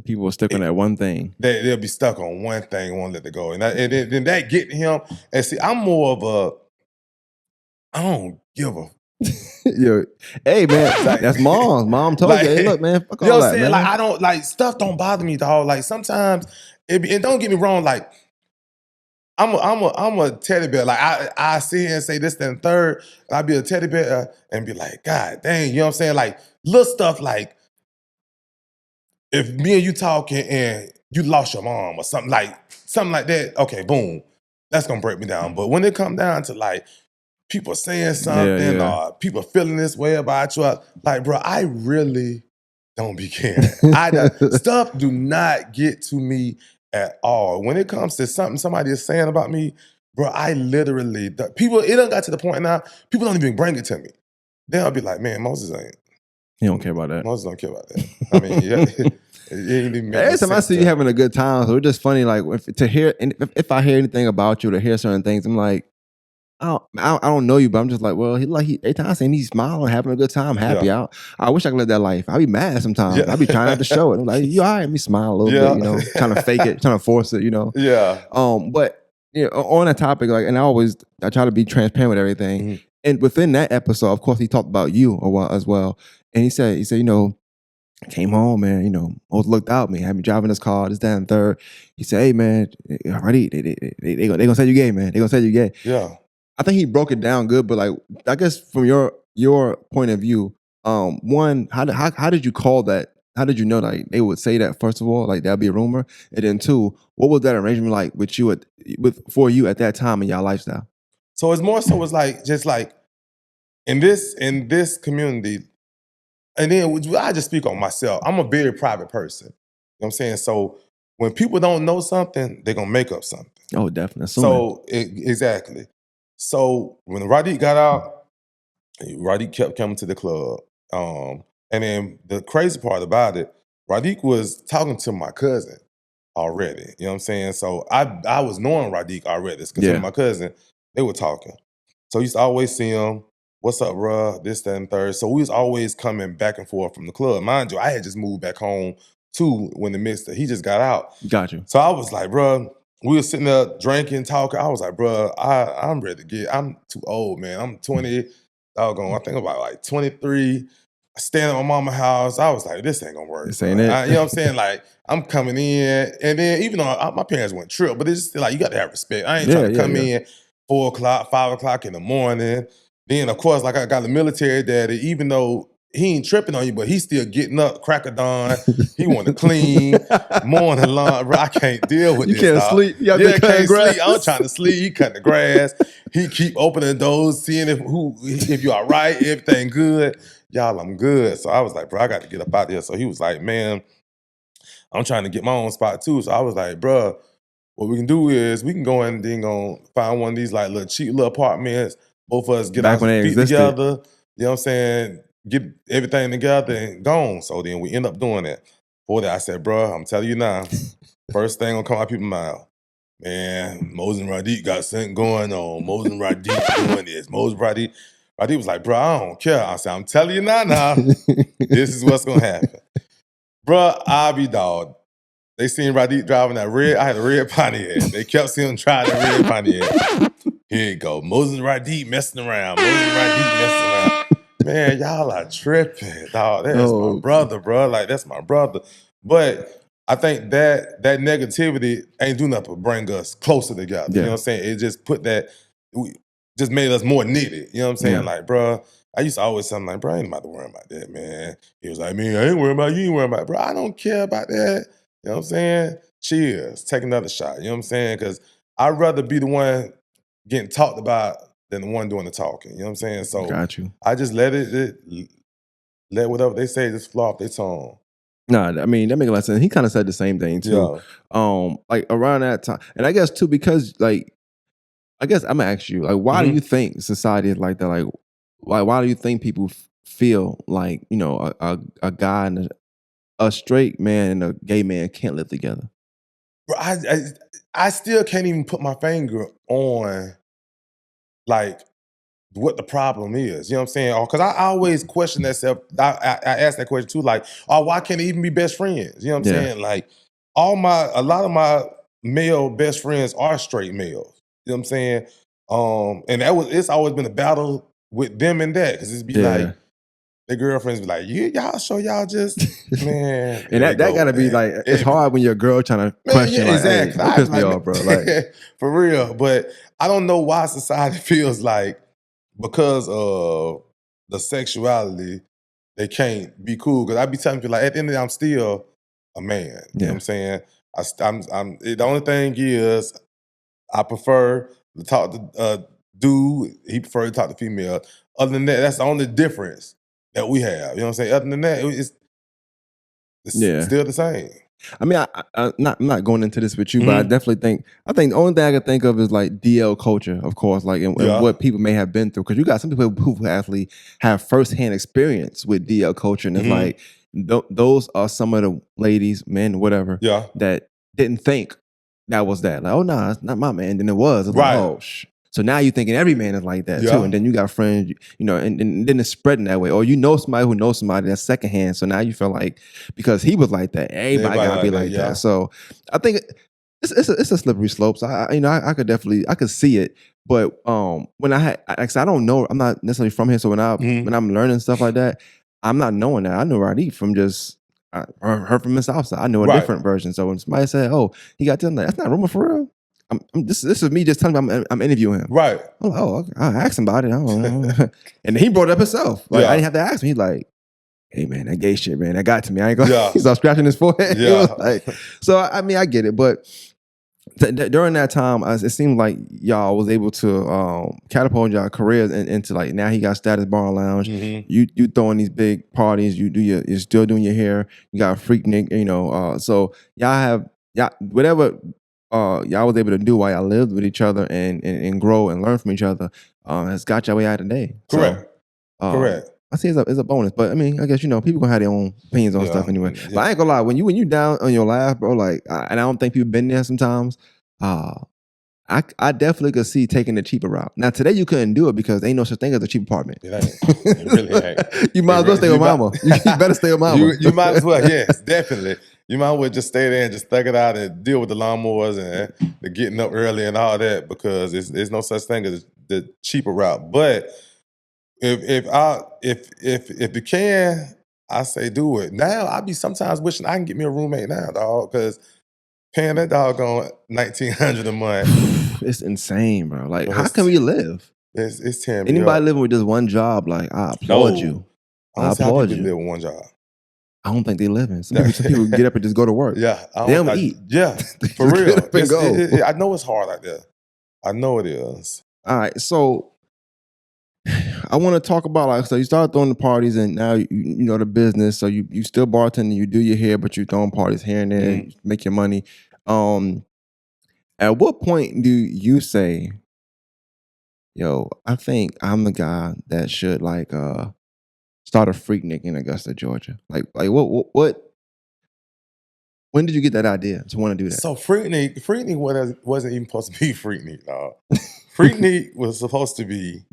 People will stick on that one thing. They'll be stuck on one thing, won't let it go. And then that get him. And see, I'm more of I don't give a. Hey man, like, that's mom. Mom told you, hey, look, man, fuck all that. You know what I'm saying? Man. Like, I don't like stuff. Don't bother me, dog. Like, sometimes, and don't get me wrong. Like, I'm a teddy bear. Like, I sit here and say this, then third. I'll be a teddy bear and be like, God dang, you know what I'm saying? Like, little stuff like, if me and you talking and you lost your mom or something like that, okay, boom, that's gonna break me down. But when it come down to like people saying something or people feeling this way about you, like, bro, I really don't be caring. Stuff do not get to me at all. When it comes to something somebody is saying about me, bro, I literally, people, it done got to the point now, people don't even bring it to me. They'll be like, man, Moses ain't. He don't care about that. Moses don't care about that. I mean, every time I see you having a good time, so it's just funny. Like if I hear anything about you or hear certain things, I'm like, I don't know you, but I'm just like, well, every time I see him, he's smiling, having a good time, happy out. I wish I could live that life. I'd be mad sometimes. I'd be trying not to show it. I'm like, you all right? Let me smile a little bit, trying to fake it, trying to force it, Yeah. But on that topic, like, and I try to be transparent with everything. Mm-hmm. And within that episode, of course, he talked about you a while as well. And he said, came home, man, always looked out me, had me driving this car, this, that, and third. He said, hey, man, already, they gonna say you gay, man. They gonna say you gay. Yeah. I think he broke it down good, but like, I guess from your point of view, one, how did you call that? How did you know that they would say that, first of all, like that'd be a rumor? And then two, what was that arrangement like with you for you at that time in your lifestyle? So it's more so, it's like, just like in this community. And then I just speak on myself. I'm a very private person. You know what I'm saying? So when people don't know something, they're going to make up something. Oh, definitely. So, exactly. So when Rodique got out, Rodique kept coming to the club. And then the crazy part about it, Rodique was talking to my cousin already. You know what I'm saying? So I was knowing Rodique already. Because my cousin, they were talking. So I used to always see him. What's up, bruh? This, that, and third. So we was always coming back and forth from the club. Mind you, I had just moved back home too when he just got out. Got you. So I was like, bruh, we were sitting there drinking, talking. I was like, bruh, I'm ready to I'm too old, man. I'm 20, I think about like 23. staying at my mama's house. I was like, this ain't gonna work. This ain't it. You know what I'm saying? Like, I'm coming in, and then even though my parents went trip, but it's still like, you got to have respect. I ain't trying to come in 4 o'clock, 5 o'clock in the morning. Then, of course, like I got a military daddy, even though he ain't tripping on you, but he's still getting up, crack of dawn. He want to clean, morning long. Bro, I can't deal with you this. You can't sleep. Yeah, can't sleep. I'm trying to sleep. He cutting the grass. He keep opening doors, seeing if you all right, everything good. Y'all, I'm good. So I was like, bro, I got to get up out there. So he was like, man, I'm trying to get my own spot too. So I was like, bro, what we can do is we can go in and then go find one of these like little cheap little apartments. Both of us get our feet together. You know what I'm saying? Get everything together and gone. So then we end up doing that. For that, I said, bro, I'm telling you now, first thing gonna come out people's mouth. Man, Moses and Radiq got something going on. Moses and Radiq doing this. Moses Radiq was like, bro, I don't care. I said, I'm telling you now, this is what's gonna happen. Bro, I'll be dog. They seen Radiq driving that red. I had a red Pontiac. They kept seeing him try that red Pontiac. Here you go. Moses and Radiq messing around. Man, y'all are tripping, dog. That's my brother, bro. Like, that's my brother. But I think that negativity ain't do nothing but bring us closer together. You know what I'm saying? It just just made us more knitted. You know what I'm saying? Like, bro, I used to always say, like, bro, I ain't about to worry about that, man. He was like, man, I ain't worried about you, ain't worried about it. Bro, I don't care about that. You know what I'm saying? Cheers. Take another shot. You know what I'm saying? Because I'd rather be the one getting talked about than the one doing the talking. You know what I'm saying? So got you. I just let whatever they say just flow off their tongue. No, I mean, that makes a lot of sense. He kind of said the same thing too. Yeah. Like around that time. And I guess too, because like, I guess I'm gonna ask you, like, why do you think society is like that? Like why do you think people feel like, you know, a guy and a straight man and a gay man can't live together? Bro, I still can't even put my finger on like what the problem is. You know what I'm saying? Because I always question that self. I ask that question too, like, oh, why can't they even be best friends? You know what I'm saying? Like, a lot of my male best friends are straight males. You know what I'm saying? And it's always been a battle with them and that, because it's be like, their girlfriends be like, y'all sure y'all just, man. And that gotta be like, it's hard when your girl trying to question, like, exactly. Hey, don't piss me off, bro. Like, for real. But I don't know why society feels like because of the sexuality, they can't be cool. Because I be telling people, like, at the end of the day, I'm still a man. You know what I'm saying? The only thing is, I prefer to talk to dude. He prefer to talk to female. Other than that, that's the only difference that we have. You know what I'm saying? Other than that, it's still the same. I mean, I'm not going into this with you, but I definitely think the only thing I can think of is like DL culture, of course, like and what people may have been through. Because you got some people who actually have firsthand experience with DL culture, and it's like those are some of the ladies, men, whatever, that didn't think that was that. Like, oh no, it's not my man. Then it was. It's like, oh so now you're thinking every man is like that too. And then you got friends, you know, and then it's spreading that way. Or you know somebody who knows somebody that's secondhand. So now you feel like, because he was like that, everybody gotta be like that. So I think it's a slippery slope. So I could see it. But when I don't know, I'm not necessarily from here. So when I'm learning stuff like that, I'm not knowing that. I know Radiq from just her from the South Side. I know a different version. So when somebody said, "Oh, he got done," that's not rumor for real. This is me just telling him I'm interviewing him. Right. I'm like, oh, okay. I asked him about it. I don't know. And he brought it up himself. Like, I didn't have to ask him. He's like, hey man, that gay shit, man, that got to me. I ain't gonna. He started scratching his forehead. Like, so I mean, I get it, but during that time, it seemed like y'all was able to catapult y'all careers into like, now he got Status Bar and Lounge. You throwing these big parties. You're still doing your hair. You got Freaknik. You know, so y'all whatever. Y'all was able to do while y'all lived with each other and grow and learn from each other has got y'all way out today. Correct. So, correct. I see it's a bonus, but I mean, I guess people gonna have their own opinions on stuff anyway. But I ain't gonna lie, when you down on your laugh, bro, like, and I don't think people been there sometimes. I definitely could see taking the cheaper route. Now today you couldn't do it because ain't no such thing as a cheap apartment. It ain't. It really ain't. You might as well stay with mama. You better stay with mama. You might as well. Yes, definitely. You might as well just stay there and just thug it out and deal with the lawnmowers and the getting up early and all that, because there's no such thing as the cheaper route. But If you can, I say do it. Now I be sometimes wishing I can get me a roommate now, dog, because paying that doggone $1,900 a month. It's insane, bro. Like, Bro, how can we live? It's tearing me Anybody up. living with just one job, like, I applaud No. you. I don't see how people live with one job. I don't think they living. Some people get up and just go to work. Yeah. They don't eat. Yeah, for just real. get up and go. I know it's hard out there. I know it is. All right, so I want to talk about, like, so you started throwing the parties, and now you know the business. So you still bartending, you do your hair, but you throwing parties here and there, you make your money. At what point do you say, yo, I think I'm the guy that should like start a Freaknik in Augusta, Georgia? Like what? When did you get that idea to want to do that? So Freaknik wasn't even supposed to be Freaknik, dog. Freaknik was supposed to be.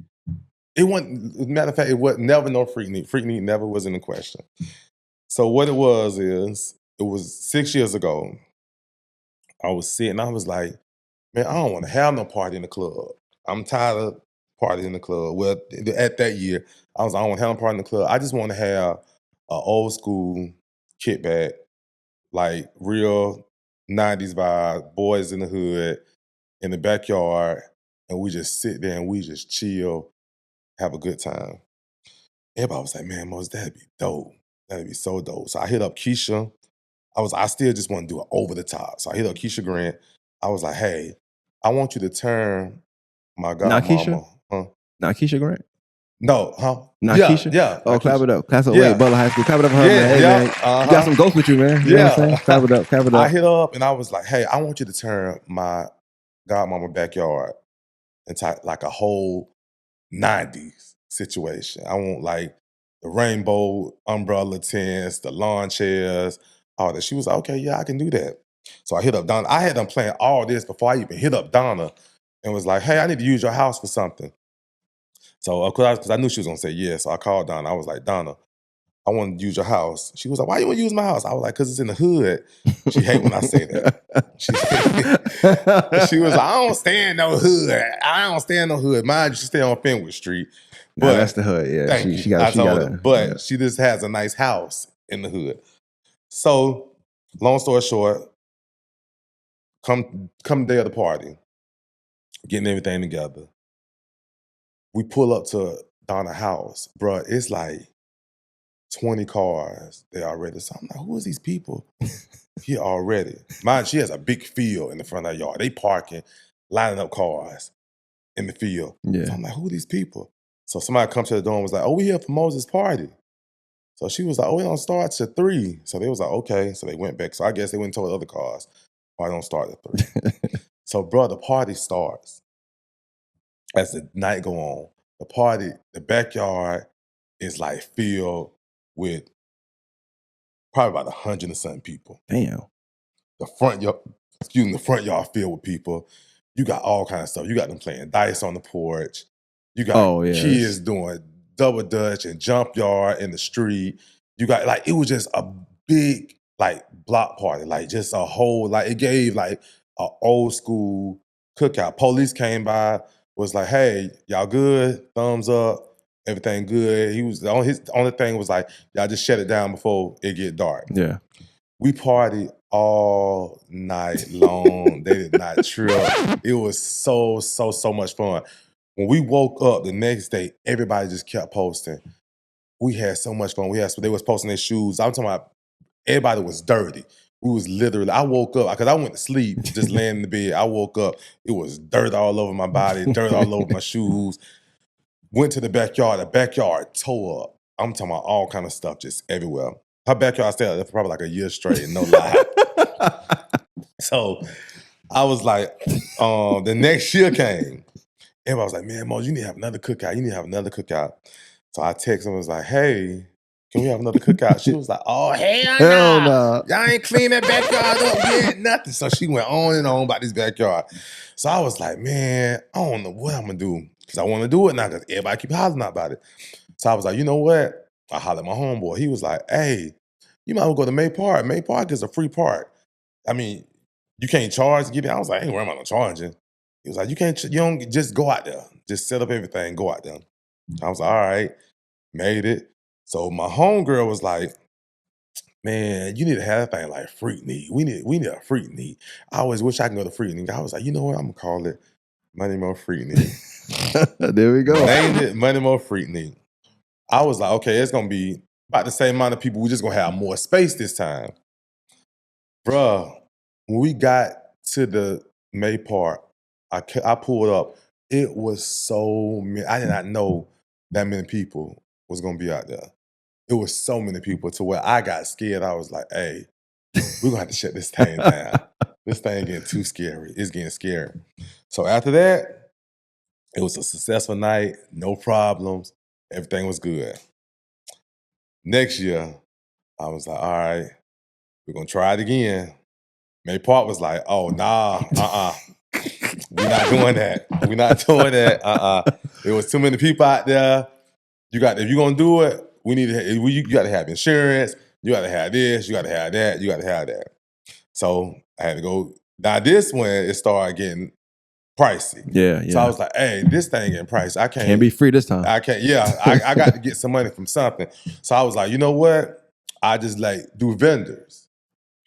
It wasn't. As a matter of fact, it was never no Freaknik. Freaknik never was in the question. So what it was 6 years ago. I was sitting. I was like, man, I don't want to have no party in the club. I'm tired of partying in the club. Well, at that year, I don't want to have no party in the club. I just want to have an old school kickback, like real 90s vibe, boys in the hood, in the backyard, and we just sit there and we just chill, have a good time. Everybody was like, man, Mos, that'd be dope. That'd be so dope. So I hit up Keisha. I still just want to do it over the top. So I hit up Keisha Grant. I was like, hey, I want you to turn my godmama. Not Keisha Grant? No, huh? Not Keisha? Yeah. Oh, clap it up. Clap it up. Yeah. Wait, Butler High School. Clap it up for her, man. Hey, man. You got some ghosts with you, man. You know what I'm saying? Clap it up. Clap it up. I hit her up and I was like, hey, I want you to turn my godmama backyard into like a whole 90s situation. I want like the rainbow umbrella tents, the lawn chairs, all that. She was like, okay, yeah, I can do that. So I hit up Donna. I had them playing all this before I even hit up Donna and was like, hey, I need to use your house for something. So, because I knew she was going to say yes. So I called Donna. I was like, Donna, I want to use your house. She was like, why you want to use my house? I was like, because it's in the hood. She hate when I say that. She was like, I don't stay in no hood. I don't stay in no hood. Mind you, she stay on Fenwick Street. But that's the hood, yeah. She got her. But she just has a nice house in the hood. So, long story short, come day of the party, getting everything together. We pull up to Donna's house. Bruh, it's like 20 cars there already. So I'm like, who is these people here already? Mind, she has a big field in the front of her yard. They parking, lining up cars in the field. Yeah. So I'm like, who are these people? So somebody comes to the door and was like, oh, we here for Moses' party. So she was like, oh, it don't start till 3. So they was like, okay. So they went back. So I guess they went and told the other cars, party don't start at 3. So, bro, the party starts. As the night go on, the backyard is like filled with probably about 100 and something people. Damn. The front yard filled with people. You got all kinds of stuff. You got them playing dice on the porch. You got kids doing double dutch and jump yard in the street. You got like, it was just a big like block party, like just a whole, like it gave like an old school cookout. Police came by, was like, hey, y'all good? Thumbs up, everything good. His only thing was like, y'all just shut it down before it get dark. Yeah. We partied all night long. They did not trip. It was so much fun. When we woke up the next day, everybody just kept posting. We had so much fun. They was posting their shoes. I'm talking about everybody was dirty. We was literally, I woke up, because I went to sleep, just laying in the bed. I woke up, it was dirt all over my body, dirt all over my shoes. Went to the backyard tore up. I'm talking about all kind of stuff just everywhere. Her backyard stayed there for probably like a year straight, no lie. So I was like, the next year came. Everybody was like, man, Mo, you need to have another cookout. So I texted him and was like, hey, can we have another cookout? She was like, oh, hell no. Y'all ain't clean that backyard up yet, nothing. So she went on and on about this backyard. So I was like, man, I don't know what I'm going to do. Because I want to do it now because everybody keep hollering about it. So I was like, you know what? I hollered at my homeboy. He was like, hey, you might as well go to May Park. May Park is a free park. I mean, you can't charge to get in. I was like, I ain't worried about no charging. He was like, you don't just go out there. Just set up everything, go out there. I was like, all right, made it. So my homegirl was like, man, you need to have that thing like Freaknik. We need a Freaknik. I always wish I could go to Freaknik. I was like, you know what? I'm gonna call it Money Mo Freaknik. There we go. Named it Money Mo Freaknik. I was like, okay, it's gonna be about the same amount of people. We're just gonna have more space this time. Bruh, when we got to the May part, I pulled up. It was so many. I did not know that many people was gonna be out there. It was so many people to where I got scared. I was like, hey, we're gonna have to shut this thing down. This thing getting too scary. It's getting scary. So after that, it was a successful night, no problems. Everything was good. Next year, I was like, all right, we're gonna try it again. May Park was like, oh, nah, we're not doing that. We're not doing that. There was too many people out there. If you're gonna do it, you got to have insurance. You got to have this. You got to have that. You got to have that. So I had to go. Now this one, it started getting pricey. Yeah. So I was like, hey, this thing getting pricey. I can't be free this time. I can't. Yeah, I got to get some money from something. So I was like, you know what? I just like do vendors.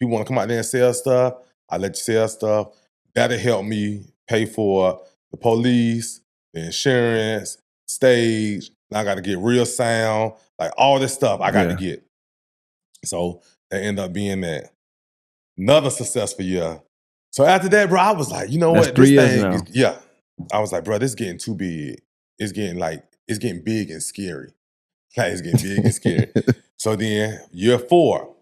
If you want to come out there and sell stuff, I let you sell stuff. That'll help me pay for the police, the insurance, stage. Now I got to get real sound, like all this stuff I got to get. So that ended up being that. Another successful year. So after that, bro, I was like, you know what? 3 years now. Yeah. I was like, bro, this is getting too big. It's getting big and scary. Like, it's getting big and scary. So then, year 4,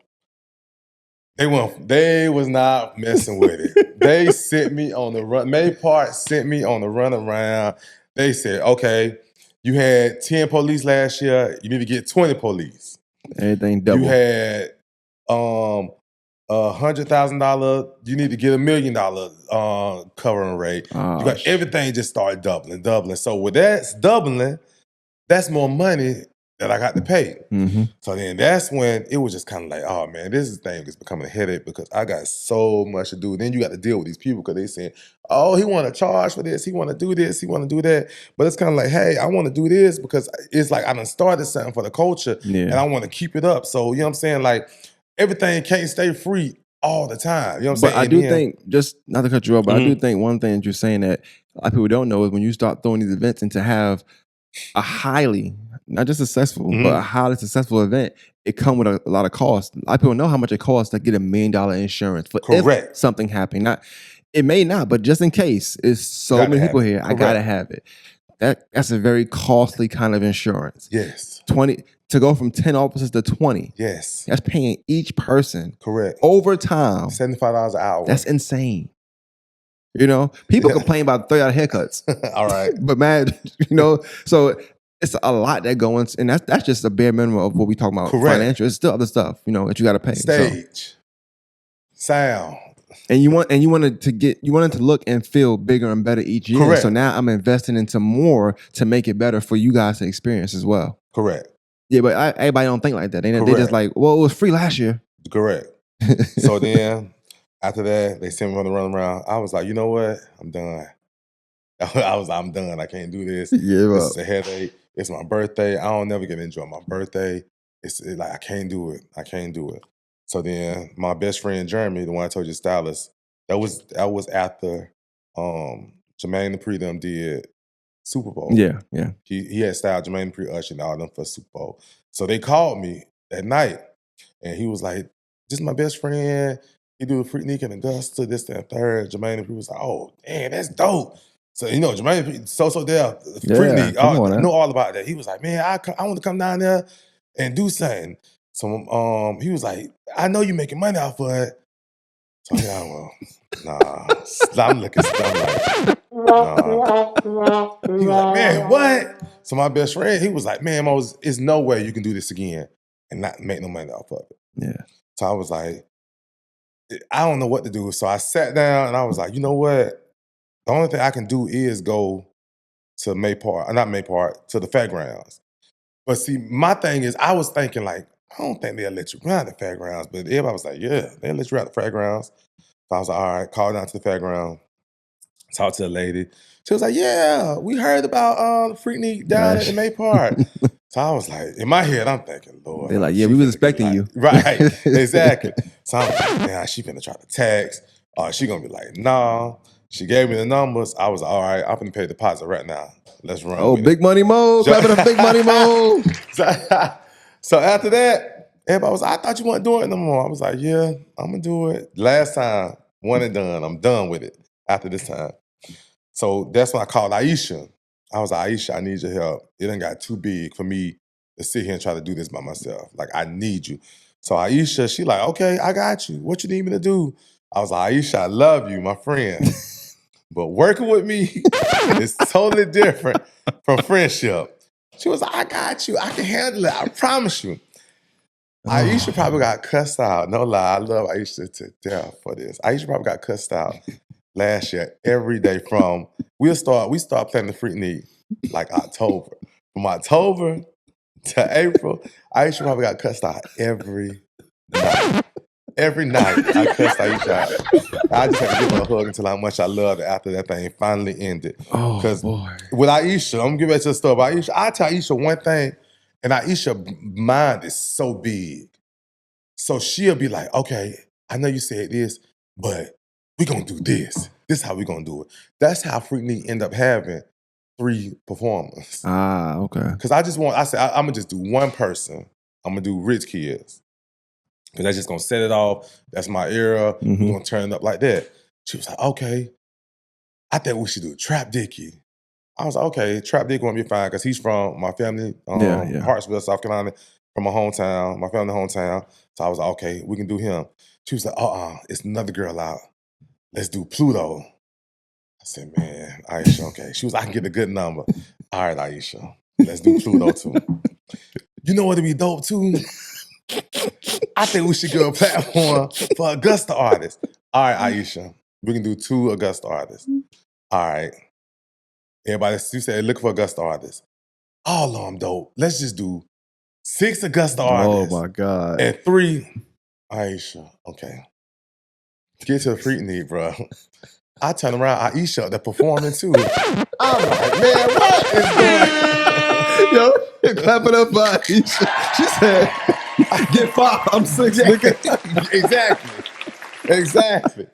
they was not messing with it. They sent me on the run. May Park sent me on the run around. They said, okay, you had 10 police last year. You need to get 20 police. Everything double. You had $100,000. You need to get $1 million covering rate. You got everything just started doubling. So with that's doubling, that's more money that I got to pay. Mm-hmm. So then that's when it was just kind of like, oh man, this thing is becoming a headache because I got so much to do. Then you got to deal with these people because they saying, oh, he want to charge for this, he want to do this, he want to do that. But it's kind of like, hey, I want to do this because it's like I done started something for the culture and I want to keep it up. So you know what I'm saying? Like everything can't stay free all the time. You know what I'm saying? But I do think, just not to cut you off, but I do think one thing that you're saying that a lot of people don't know is when you start throwing these events and to have a highly, not just successful, but a highly successful event, it comes with a lot of cost. A lot of people know how much it costs to get $1 million insurance for if something happened. It may not, but just in case, it's so many people here, I gotta have it. That's a very costly kind of insurance. Yes. 20 to go from 10 officers to 20. Yes. That's paying each person over time. $75 an hour. That's insane. You know, people complain about $30 haircuts. All right. But man, you know, so it's a lot that goes, and that's just a bare minimum of what we talk about. Financial. It's still other stuff, you know, that you got to pay. Stage, sound, and you wanted to look and feel bigger and better each year. So now I'm investing into more to make it better for you guys to experience as well. Correct. Yeah, but everybody don't think like that. They just like, well, it was free last year. Correct. So then after that, they sent me on the run around. I was like, you know what? I'm done. I'm done. I can't do this. This is a headache. It's my birthday. I don't never get to enjoy my birthday. It's like I can't do it. I can't do it. So then my best friend Jeremy, the one I told you, stylist, that was after Jermaine Dupri them did Super Bowl. Yeah. He had styled Jermaine Dupri, Usher, and all them for Super Bowl. So they called me that night, and he was like, "This is my best friend. He do a Freaknik in Augusta, this, that, and third." Jermaine Dupri was like, "Oh, damn, that's dope." So, you know, Jermaine Dupri, so there, Freaknik, I know all about that. He was like, "Man, I want to come down there and do something." So he was like, "I know you're making money off of it." So yeah, well, nah. I'm looking stuff like, nah. He was like, "Man, what?" So my best friend, he was like, "Man, Moses, there's no way you can do this again and not make no money off of it." Yeah. So I was like, I don't know what to do. So I sat down and I was like, you know what? The only thing I can do is go to to the fairgrounds. But see, my thing is, I was thinking like, I don't think they'll let you run the fairgrounds. But everybody was like, yeah, they'll let you out the fairgrounds. So I was like, all right, call down to the fairground. Talked to the lady. She was like, yeah, we heard about Freaknik down at the May Park. So I was like, in my head, I'm thinking, Lord. They're like, yeah, we was expecting like, you. Right, exactly. So I'm like, man, she finna try to text. She gonna be like, nah. She gave me the numbers. I was like, all right, I'm finna pay the deposit right now. Let's run. Oh, big money mode. Clap it up, big money mode. So after that, everybody was like, I thought you weren't doing it no more. I was like, yeah, I'm gonna do it. Last time, one and done. I'm done with it after this time. So that's when I called Aisha. I was like, Aisha, I need your help. It done got too big for me to sit here and try to do this by myself. Like, I need you. So Aisha, she like, okay, I got you. What you need me to do? I was like, Aisha, I love you, my friend. But working with me is totally different from friendship. She was like, I got you. I can handle it. I promise you. Aisha probably got cussed out. No lie, I love Aisha to death for this. Aisha probably got cussed out last year every day from, we start playing the Freaknik like October. From October to April, Aisha probably got cussed out every night. Every night I cussed Aisha out. I just had to give her a hug until how much I loved her after that thing finally ended. Oh, boy. With Aisha, I'm gonna get back to the story about Aisha. I tell Aisha one thing, and Aisha's mind is so big. So she'll be like, okay, I know you said this, but we're gonna do this. This is how we're gonna do it. That's how Freaknik end up having 3 performers. Okay. Because I said, I'm gonna just do one person. I'm gonna do Rich Kids. Because that's just gonna set it off. That's my era. We're gonna turn it up like that. She was like, okay, I think we should do Trap Dickie. I was like, okay, Trap Dickie won't be fine because he's from my family, Hartsville, South Carolina, from my hometown, my family hometown. So I was like, okay, we can do him. She was like, it's another girl out. Let's do Pluto. I said, man, Aisha, okay. She was like, I can get a good number. All right, Aisha, let's do Pluto too. You know what would be dope too? I think we should give a platform for Augusta artists. All right, Aisha, we can do 2 Augusta artists. All right. Everybody, you said look for Augusta artists. All of them dope. Let's just do 6 Augusta artists. Oh my God. And 3 Aisha. Okay. Get to the Freaknik, bro. I turn around, Aisha, they're performing too. I'm like, man, what is going on? Yo, clap it up for Aisha. She said, get 5, I'm 6, nigga. Exactly.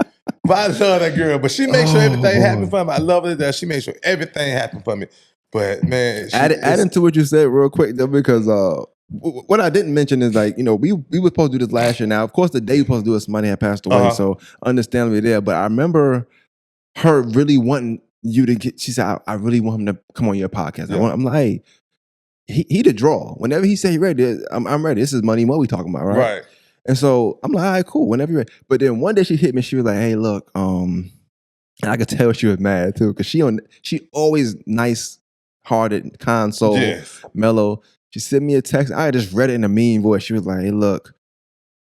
But I love that girl. But she makes sure everything happens for me. I love her that she makes sure everything happens for me. But man, adding to what you said real quick though, because what I didn't mention is like, we were supposed to do this last year. Now, of course, the day we were supposed to do this, money had passed away, so understandably there. But I remember her really wanting you to get. She said, "I really want him to come on your podcast." Yeah. I'm like, hey, he the draw. Whenever he say he ready, I'm ready. This is Money Mo we talking about, right? Right. And so I'm like, all right, cool. Whenever you're ready. But then one day she hit me. She was like, hey, look, and I could tell she was mad too, because she always nice-hearted, kind soul, mellow. She sent me a text. I just read it in a mean voice. She was like, hey, look,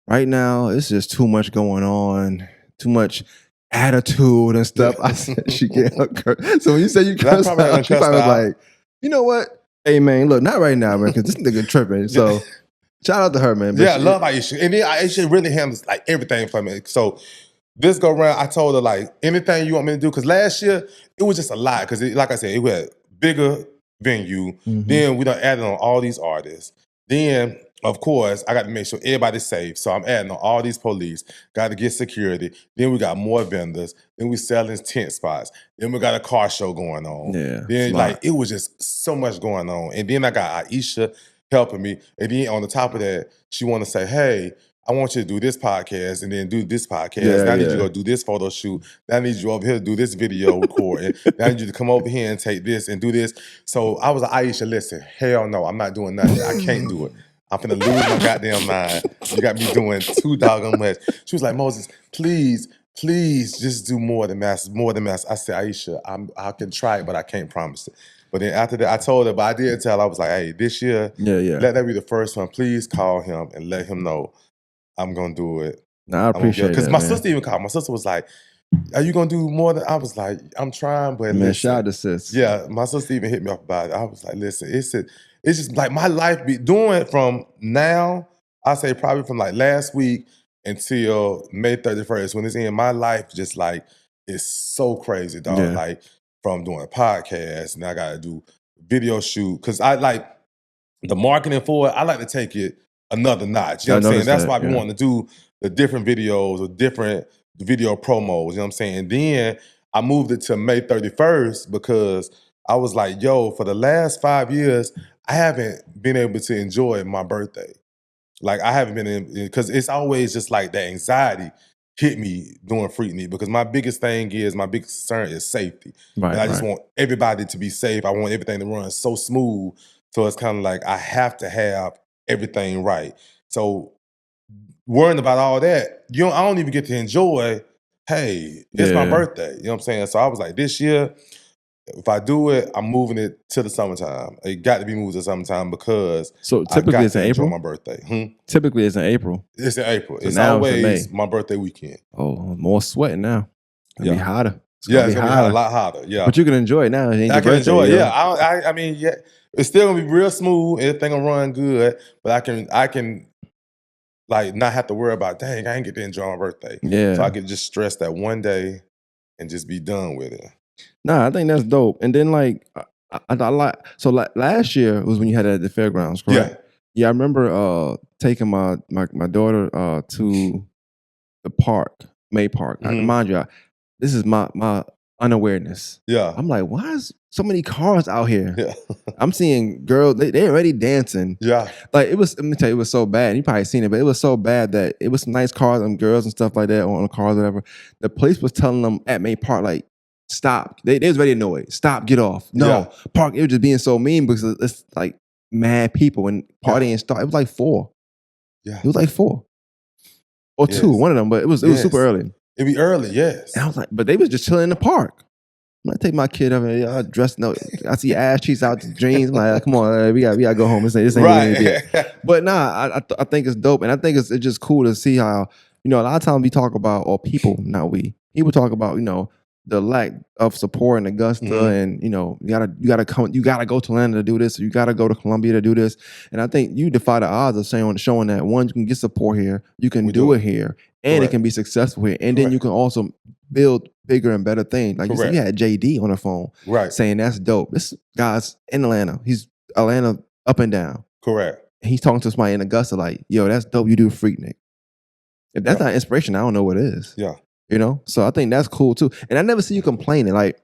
right now, it's just too much going on, too much attitude and stuff. I said, she can't curse. So when you say you cursed out, she probably was like, you know what? Hey, man, look, not right now, man, because this nigga tripping. So shout out to her, man. But I love Aisha. And then Aisha really handles like everything for me. So this go around, I told her like, anything you want me to do, because last year, it was just a lot. Because like I said, it was bigger venue. Then we done added on all these artists. Then, of course, I got to make sure everybody's safe. So I'm adding on all these police. Got to get security. Then we got more vendors. Then we selling tent spots. Then we got a car show going on. Yeah. Then like it was just so much going on. And then I got Aisha helping me. And then on the top of that, she want to say, hey, I want you to do this podcast and then do this podcast. Now I need you to go do this photo shoot. Now I need you over here to do this video recording. Now I need you to come over here and take this and do this. So I was like, Aisha, listen, hell no, I'm not doing nothing. I can't do it. I'm finna lose my goddamn mind. You got me doing too doggone much. She was like, Moses, please just do more than mass. I said, Aisha, I can try it, but I can't promise it. But then after that, I told her, but I did tell her, I was like, hey, this year, let that be the first one. Please call him and let him know I'm going to do it. No, I appreciate it. Because my sister even called. My sister was like, are you going to do more than? I was like, I'm trying, but man, shout out to sis. Yeah, my sister even hit me up about it. I was like, listen, it's just like my life be doing from now, I say probably from like last week until May 31st, when it's in my life, just like is so crazy, dog. Yeah. Like from doing a podcast, and I gotta do video shoot. Cause I like the marketing for it, I like to take it another notch. You know what I'm saying? That's why we want to do the different videos or different video promos. You know what I'm saying? And then I moved it to May 31st because I was like, yo, for the last 5 years, I haven't been able to enjoy my birthday. Like I haven't been in, because it's always just like that anxiety hit me doing Freaknik, because my biggest concern is safety. Right, and I just want everybody to be safe. I want everything to run so smooth. So it's kind of like I have to have everything right. So worrying about all that, I don't even get to enjoy, hey, it's my birthday. You know what I'm saying? So I was like, this year, if I do it, I'm moving it to the summertime. It got to be moved to summertime because so typically it's in April. My birthday. Typically it's in April. It's in April. So it's now always my birthday weekend. Oh, more sweating now. It'll be hotter. It's gonna be a lot hotter. Yeah, but you can enjoy it now. I can enjoy it. Yeah, I mean, yeah, it's still gonna be real smooth. Everything will run good, but I can like not have to worry about, dang, I ain't get to enjoy my birthday. Yeah, so I can just stress that one day and just be done with it. Nah, I think that's dope. And then like I like, so like last year was when you had it at the fairgrounds, correct? Yeah, I remember taking my daughter to the park, May Park. Mind you, this is my unawareness. Yeah. I'm like, why is so many cars out here? Yeah. I'm seeing girls, they already dancing. Yeah. Like let me tell you, it was so bad. You probably seen it, but it was so bad that it was some nice cars and girls and stuff like that on the cars, whatever. The police was telling them at May Park, like, stop. They was already annoyed. Stop, get off. No, park. It was just being so mean because it's like mad people and partying started. It was like 4. Yeah. It was like 4. Or 2, one of them, but it was super early. It'd be early, yes. And I was like, but they was just chilling in the park. I'm like, take my kid over here, y'all dressed up. I see ass cheeks out the jeans. I'm like, come on, we gotta go home. This ain't right. But nah, I think it's dope. And I think it's just cool to see how, a lot of times we talk about, or people talk about, the lack of support in Augusta, and you gotta go to Atlanta to do this, or you gotta go to Columbia to do this. And I think you defy the odds of showing that, one, you can get support here, you can do it here, and it can be successful here, and then you can also build bigger and better things. Like you said, you had JD on the phone, saying that's dope. This guy's in Atlanta. He's Atlanta up and down. Correct. And he's talking to somebody in Augusta like, yo, that's dope. You do Freaknik. If that's not inspiration, I don't know what is. Yeah. So I think that's cool too. And I never see you complaining. Like,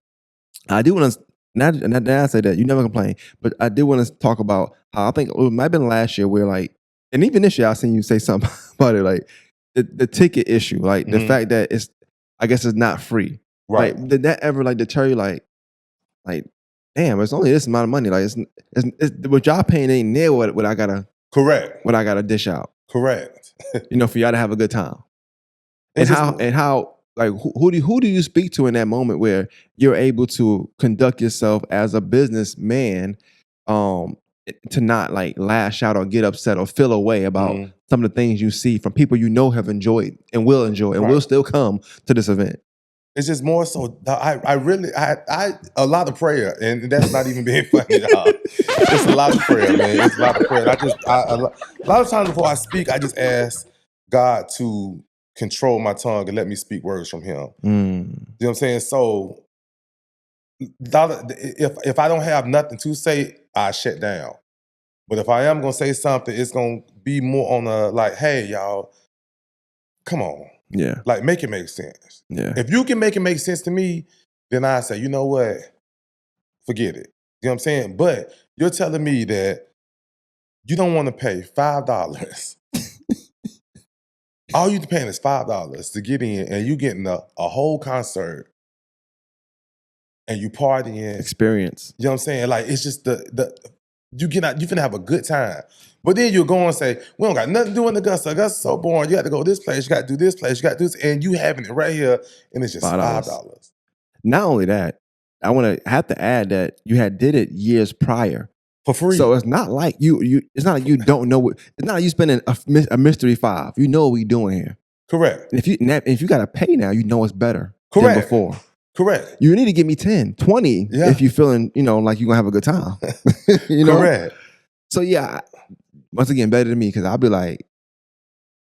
I do want to, now I say that, you never complain, but I do want to talk about how I think it might have been last year where like, and even this year I seen you say something about it, like the ticket issue, like the fact that I guess it's not free. Right. Like, did that ever like deter you like, damn, it's only this amount of money. Like it's what y'all paying ain't near what I gotta, what I gotta dish out. Correct. For y'all to have a good time. And how like who do you speak to in that moment where you're able to conduct yourself as a businessman, to not like lash out or get upset or feel away about some of the things you see from people have enjoyed and will enjoy and will still come to this event? It's just more so, I really a lot of prayer, and that's not even being funny, dog. It's a lot of prayer, man. It's a lot of prayer. A lot of times before I speak, I just ask God to control my tongue and let me speak words from Him. You know what I'm saying? So, if I don't have nothing to say, I shut down. But if I am gonna say something, it's gonna be more on a like, hey, y'all, come on. Yeah. Like, make it make sense. Yeah. If you can make it make sense to me, then I say, you know what? Forget it. You know what I'm saying? But you're telling me that you don't want to pay $5. All you're paying is $5 to get in, and you getting a whole concert, and you partying. Experience. You know what I'm saying? Like, it's just you finna have a good time. But then you're going and say, we don't got nothing to do in Augusta. Augusta's so boring. You got to go this place. You got to do this place. You got to do this. And you having it right here, and it's just $5. Not only that, I have to add that you did it years prior. For free. So it's not like it's not like you don't know it's not like you spending a mystery $5. You know what we doing here. Correct. And if you got to pay now, you know it's better than before. Correct. You need to give me 10, 20 if you're feeling, like you're going to have a good time. Correct. So yeah, once again, better than me, because I'll be like,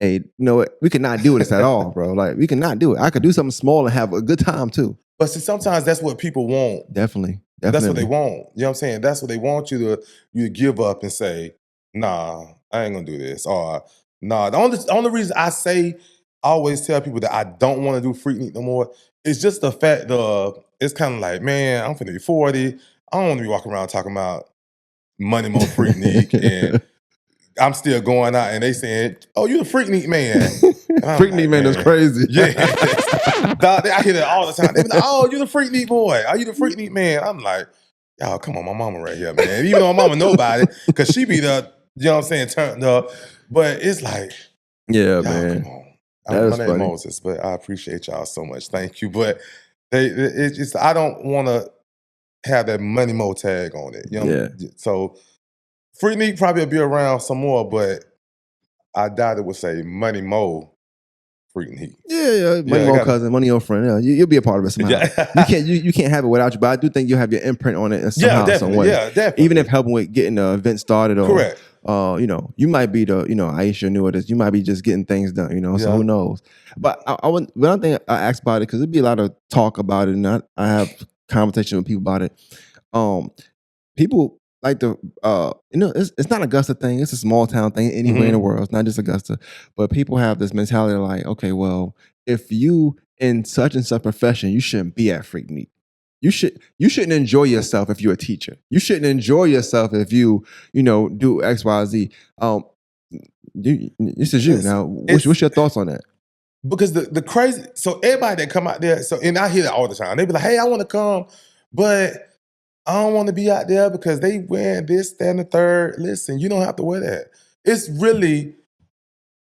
hey, you know what? We could not do this at all, bro. Like, we cannot do it. I could do something small and have a good time too. But see, sometimes that's what people want. Definitely. That's what they want. You know what I'm saying? That's what they want you to give up and say, nah, I ain't gonna do this. Or nah. The only reason I always tell people that I don't want to do Freaknik no more is just the fact of it's kind of like, man, I'm finna be 40. I don't want to be walking around talking about Money Mo Freaknik and I'm still going out and they saying, oh, you the Freaknik man. Freaknik man is crazy. Yeah. I hear that all the time. They be like, oh, you the Freaknik boy. Are you the Freaknik man? I'm like, y'all, come on, my mama right here, man. Even though my mama nobody, because she be the, you know what I'm saying, turned up. But it's like, yeah, man. Come on. My name is Moses, but I appreciate y'all so much. Thank you. But it's just, I don't want to have that Money Mo tag on it. You know? Yeah. So Freaknik probably will be around some more, but I doubt it would say Money Mo Freaknik. Yeah. Money Mo cousin, Money Mo friend. Yeah, you'll be a part of it somehow. You can't have it without you, but I do think you'll have your imprint on it somehow, some way. Yeah, definitely. Even if helping with getting the event started or correct. You know, you might be the, you know, Aisha knew this. You might be just getting things done, you know, so who knows? But one thing I asked about it, because there'd be a lot of talk about it, and I have conversation with people about it. People like the, you know, it's not Augusta thing. It's a small town thing anywhere in the world. It's not just Augusta. But people have this mentality like, okay, well, if you in such and such profession, you shouldn't be at Freaknik. You shouldn't enjoy yourself if you're a teacher. You shouldn't enjoy yourself if you know, do X, Y, Z. This is you. Now, what's your thoughts on that? Because the crazy, so everybody that come out there, and I hear that all the time. They be like, hey, I want to come, but I don't want to be out there because they wearing this, that, and the third. Listen, you don't have to wear that. It's really,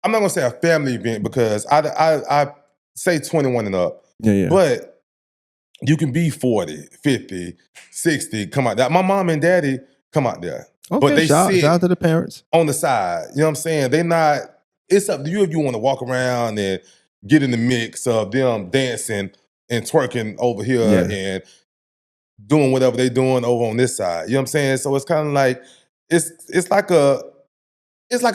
I'm not gonna say a family event because I say 21 and up. Yeah. But you can be 40, 50, 60, come out there. My mom and daddy come out there. Okay, but they shout out to the parents. On the side. You know what I'm saying? They not, it's up to you if you want to walk around and get in the mix of them dancing and twerking over here and doing whatever they doing over on this side. You know what I'm saying? So it's kind of like, it's like a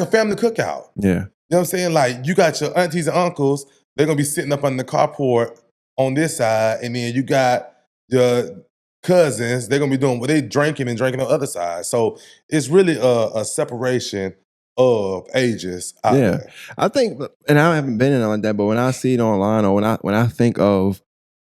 family cookout. Yeah. You know what I'm saying? Like you got your aunties and uncles, they're gonna be sitting up on the carport on this side, and then you got your cousins, they're gonna be doing what they drinking on the other side. So it's really a separation of ages out there. I think, and I haven't been in on that, but when I see it online or when I think of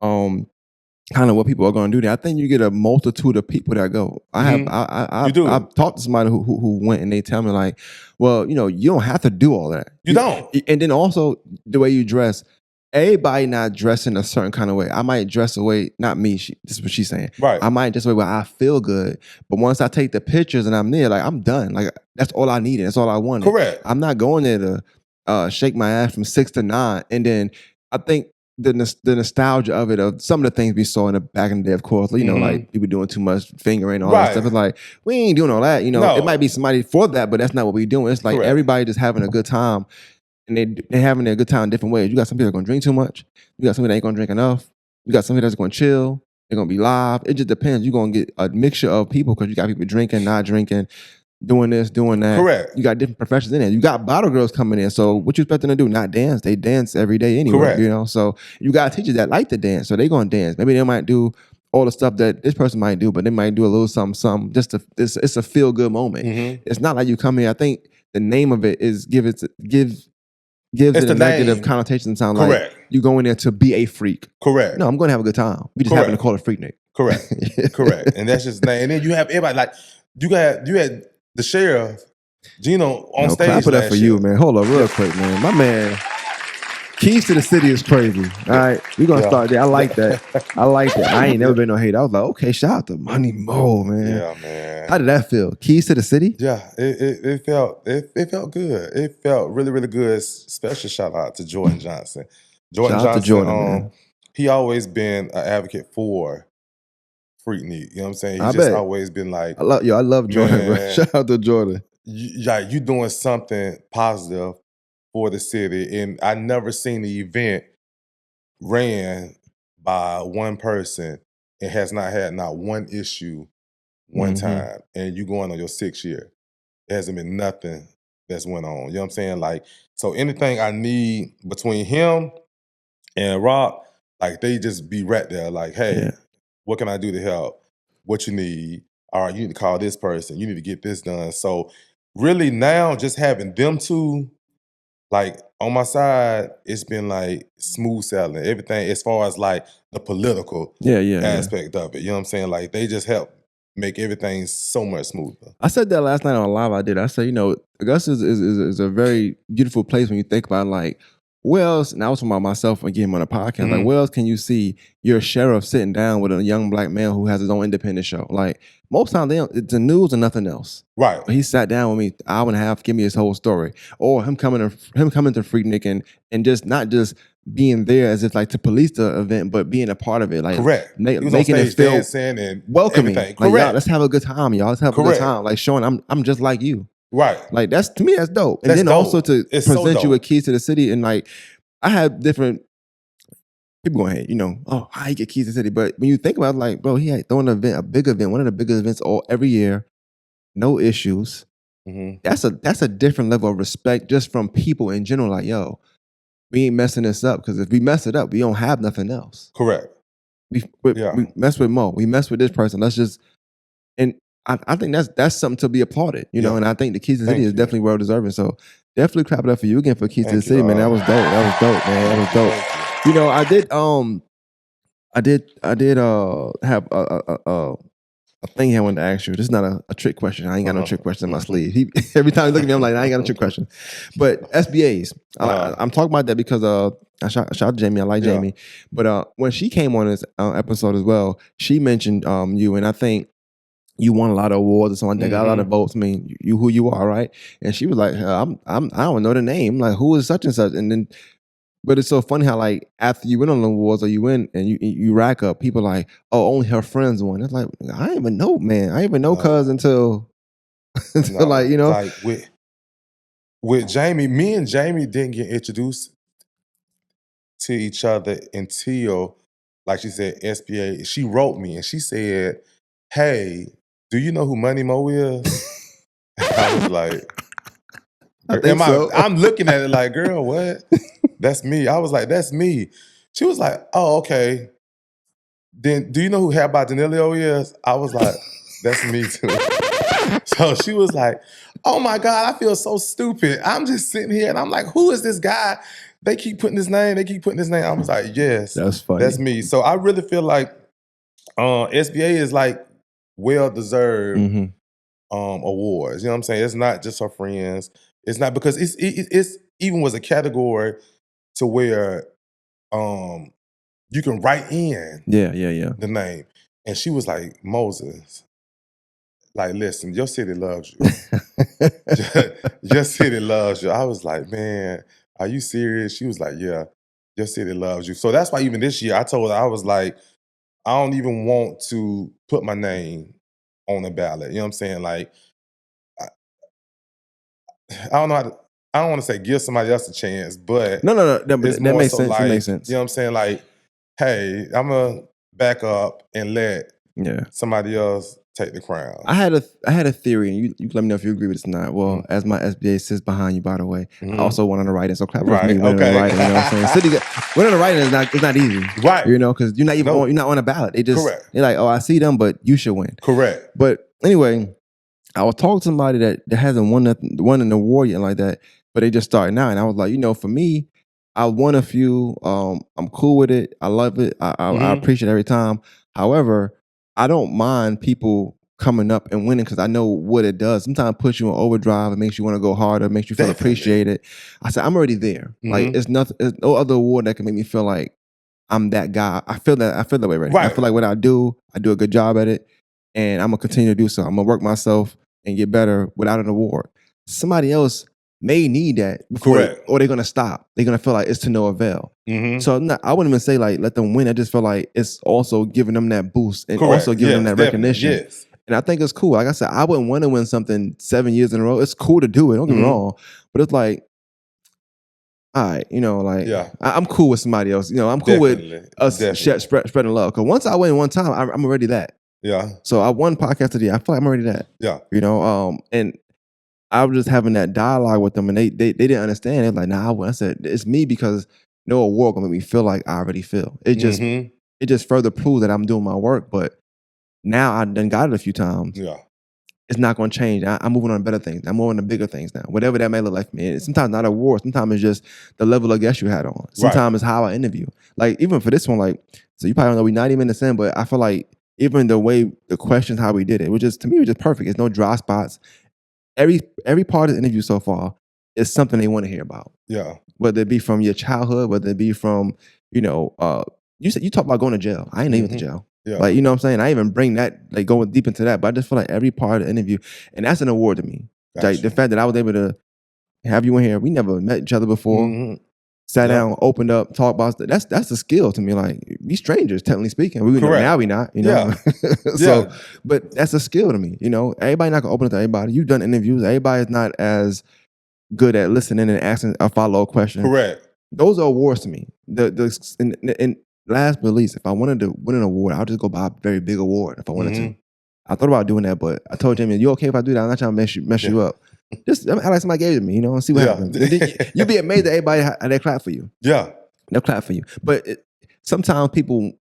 kind of what people are going to do there, I think you get a multitude of people that go. I've talked to somebody who went, and they tell me like, well, you know, you don't have to do all that. You don't. And then also the way you dress, everybody not dressing a certain kind of way. I might dress away, not me, this is what she's saying. Right. I might dress away where I feel good, but once I take the pictures and I'm there, like I'm done. Like that's all I needed. That's all I wanted. Correct. I'm not going there to shake my ass from 6 to 9. And then I think the nostalgia of it, of some of the things we saw in the back in the day, of course, you know, like people doing too much fingering and all that stuff. It's like, we ain't doing all that. You know, it might be somebody for that, but that's not what we're doing. It's like everybody just having a good time. And they're having a good time in different ways. You got some people that are going to drink too much. You got some people that ain't going to drink enough. You got some people that's going to chill. They're going to be live. It just depends. You're going to get a mixture of people because you got people drinking, not drinking, doing this, doing that. Correct. You got different professions in there. You got bottle girls coming in. So what you expect them to do? Not dance. They dance every day anyway. Correct. You know? So you got teachers that like to dance. So they're going to dance. Maybe they might do all the stuff that this person might do, but they might do a little something. Just it's a feel-good moment. It's not like you come here. I think the name of it is gives it a negative connotation and sound like you go in there to be a freak. Correct. No, I'm going to have a good time. We just happen to call it Freaknik. Correct. Correct. And that's just the name. And then you have everybody, like, you had the sheriff, Gino, on stage. Clap it up for you, man. Hold up real quick, man. My man, Keys to the City is crazy. All right, we're going to start there. I like that. I ain't never been no hate. I was like, okay, shout out to Money Mo, man. Yeah, man. How did that feel? Keys to the City? Yeah, it felt good. It felt really, really good. Special shout out to Jordan Johnson. Man. He always been an advocate for Freaknik. You know what I'm saying? He's just always been like, I love Jordan, bro. Shout out to Jordan. You doing something positive for the city, and I never seen the event ran by one person and has not had not one issue one time, and you going on your 6th year. It hasn't been nothing that's went on. You know what I'm saying? Like, so anything I need between him and Rock, like they just be right there. Like, hey, what can I do to help? What you need? All right, you need to call this person. You need to get this done. So really now just having them two, like on my side, it's been like smooth sailing. Everything as far as like the political aspect of it. You know what I'm saying? Like they just help make everything so much smoother. I said that last night on live. I did. I said, Augusta is a very beautiful place when you think about like, where else, and I was talking about myself again on a podcast, like where else can you see your sheriff sitting down with a young black man who has his own independent show? Like most times it's the news and nothing else. Right. But he sat down with me an hour and a half, give me his whole story. Or him coming to Freaknik and just not just being there as if like to police the event, but being a part of it. Like correct. Making it feel and welcoming. Everything. Like, correct. Y'all, let's have a good time, y'all. Let's have a good time. Like showing I'm just like you. Right. Like that's to me, that's dope. And that's then dope. also to present you with keys to the city. And like I have different people going, hey, how he get keys to the city. But when you think about it, like, bro, he had thrown an event, a big event, one of the biggest events every year, no issues. That's a different level of respect just from people in general. Like, yo, we ain't messing this up, because if we mess it up, we don't have nothing else. Correct. We mess with Mo. We mess with this person. Let's just, and I think that's something to be applauded, and I think the keys to the city is definitely well deserving. So definitely clap it up for you again for keys to the city, man. That was dope. That was dope, man. That was dope. I did have a thing here I wanted to ask you. This is not a trick question. I ain't got no trick question in my sleeve. Every time he look at me, I'm like, I ain't got no trick question. But SBAs, I'm talking about that because I shout out Jamie. I like Jamie. But when she came on this episode as well, she mentioned you, and I think you won a lot of awards or something. They got a lot of votes. I mean, you who you are, right? And she was like, I don't know the name. Like, who is such and such? And then, but it's so funny how like after you win on the awards or you win and you rack up, people like, oh, only her friends won. It's like, I didn't even know, man. I didn't even know cuz until like, Like with Jamie, me and Jamie didn't get introduced to each other until, like she said, SBA. She wrote me and she said, hey, do you know who Money Mo is? I was like, I'm looking at it like, girl, what? That's me. I was like, that's me. She was like, oh, okay. Then do you know who Hairby Danilio is? I was like, that's me too. So she was like, oh my God, I feel so stupid. I'm just sitting here and I'm like, who is this guy? They keep putting his name. I was like, yes, that's funny. That's me. So I really feel like SBA is like well-deserved awards. You know what I'm saying? It's not just her friends. It's not because it's even was a category to where you can write in the name. And she was like, Moses, like, listen, your city loves you. Your city loves you. I was like, man, are you serious? She was like, yeah, your city loves you. So that's why even this year I told her, I was like, I don't even want to put my name on the ballot. You know what I'm saying? Like, I don't know how to, I don't want to say give somebody else a chance, but no, that makes sense. Like, that makes sense. You know what I'm saying? Like, hey, I'm gonna back up and let somebody else take the crown. I had a theory, and you let me know if you agree with this or not. Well, as my SBA sits behind you, by the way, I also won on the writing, so clap for me winning the writing. You know what I'm saying? City winning the writing is not easy, right? Because you're not even you're not on a ballot. They just they're like, oh, I see them, but you should win. Correct. But anyway, I was talking to somebody that hasn't won an award yet like that, but they just starting out, and I was like, for me, I won a few. I'm cool with it. I love it. I appreciate it every time. However, I don't mind people coming up and winning because I know what it does. Sometimes it puts you in overdrive. It makes you want to go harder. It makes you feel appreciated. I said, I'm already there. Like it's nothing. There's no other award that can make me feel like I'm that guy. I feel that way already. Right. I feel like what I do a good job at it, and I'm gonna continue to do so. I'm gonna work myself and get better without an award. Somebody else may need that before, or they're gonna stop. They're gonna feel like it's to no avail. So I wouldn't even say like let them win. I just feel like it's also giving them that boost and also giving them that recognition. Yes. And I think it's cool. Like I said, I wouldn't want to win something 7 years in a row. It's cool to do it. Don't get me wrong, but it's like, all right, like I'm cool with somebody else. I'm cool with us spreading love. Because once I win one time, I'm already that. Yeah. So I won podcast today. I feel like I'm already that. Yeah. And I was just having that dialogue with them, and they didn't understand. They're like, "Nah," I said, "It's me because no award gonna make me feel like I already feel." It just further proves that I'm doing my work. But now I done got it a few times. Yeah. It's not going to change. I'm moving on to better things. I'm moving on to bigger things now. Whatever that may look like for me. Sometimes not a award. Sometimes it's just the level of guest you had on. Sometimes it's how I interview. Like even for this one, like so you probably don't know we're 90 minutes in, but I feel like even the way the questions, how we did it, to me, it was just perfect. It's no dry spots. Every part of the interview so far is something they want to hear about. Yeah. Whether it be from your childhood, whether it be from, you said you talk about going to jail. I ain't even to jail. Yeah. Like, you know what I'm saying? I even bring that, like going deep into that, but I just feel like every part of the interview, and that's an award to me. Gotcha. Like the fact that I was able to have you in here, we never met each other before, sat down, opened up, talked about stuff. That's a skill to me. Like we strangers, technically speaking. Now we not, you know? So, but that's a skill to me, you know? Everybody not gonna open up to everybody. You've done interviews. Everybody is not as good at listening and asking a follow-up question. Correct. Those are awards to me. And last but least, if I wanted to win an award, I'll just go buy a very big award if I wanted to. I thought about doing that, but I told Jamie, "You okay if I do that? I'm not trying to mess you up. Just act like somebody gave it to me, you know, and see what happens." You'd be amazed that everybody how they clap for you. Yeah, they'll clap for you. But sometimes people,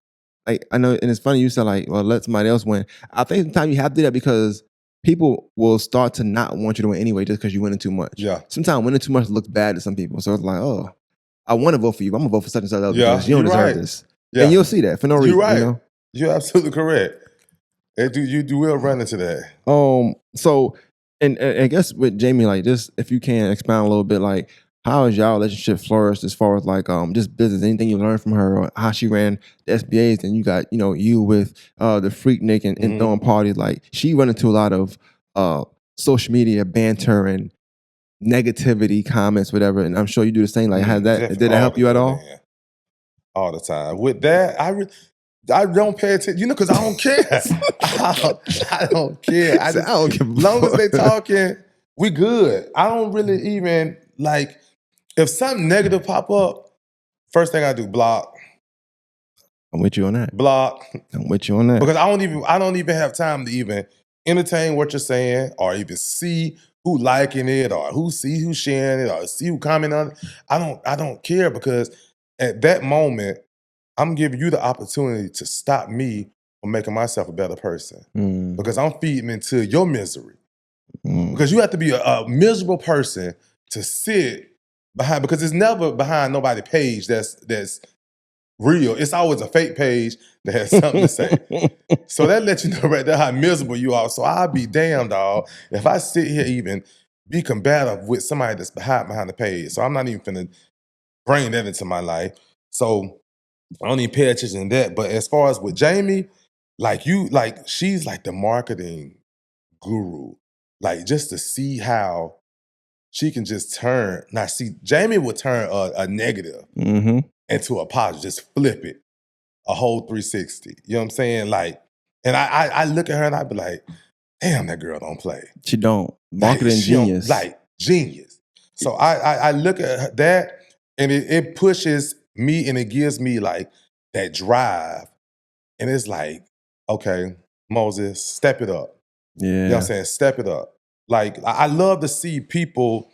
like I know, and it's funny you said like, "Well, let somebody else win." I think sometimes you have to do that because people will start to not want you to win anyway just because you're winning too much. Yeah. Sometimes winning too much looks bad to some people, so it's like, "Oh, I want to vote for you. I'm gonna vote for such and such because you don't deserve this." Yeah. And you'll see that for no reason. You're right. You know? You're absolutely correct. You will run into that. So, and I guess with Jamie, like, just if you can expound a little bit, like, how has y'all relationship flourished as far as like just business? Anything you learned from her, or how she ran the SBAs, and you got you with the Freaknik and throwing parties. Like, she run into a lot of social media banter and negativity comments, whatever. And I'm sure you do the same. Like, did that help you at all? Man. All the time. With that, I don't pay attention, because I don't care. I don't care. I don't care. As long as they talking, we good. I don't really even, like, if something negative pop up, first thing I do, block. I'm with you on that. Block. I'm with you on that. Because I don't even have time to even entertain what you're saying or even see who liking it or who's sharing it or see who commenting on it. I don't care because at that moment, I'm giving you the opportunity to stop me from making myself a better person because I'm feeding into your misery. Because you have to be a miserable person to sit behind, because it's never behind nobody's page that's real. It's always a fake page that has something to say. So that lets you know right there how miserable you are. So I'll be damned, dog, if I sit here even be combative with somebody that's behind the page. So I'm not even finna bring that into my life. So I don't even pay attention to that. But as far as with Jamie, she's like the marketing guru. Like, just to see how she can just turn. Now, see, Jamie would turn a negative into a positive, just flip it, a whole 360. You know what I'm saying? Like, and I look at her and I be like, damn, that girl don't play. She don't. Marketing genius. Like, genius. So I look at that and it pushes me and it gives me like that drive. And it's like, okay, Moses, step it up. Yeah. You know what I'm saying? Step it up. Like, I love to see people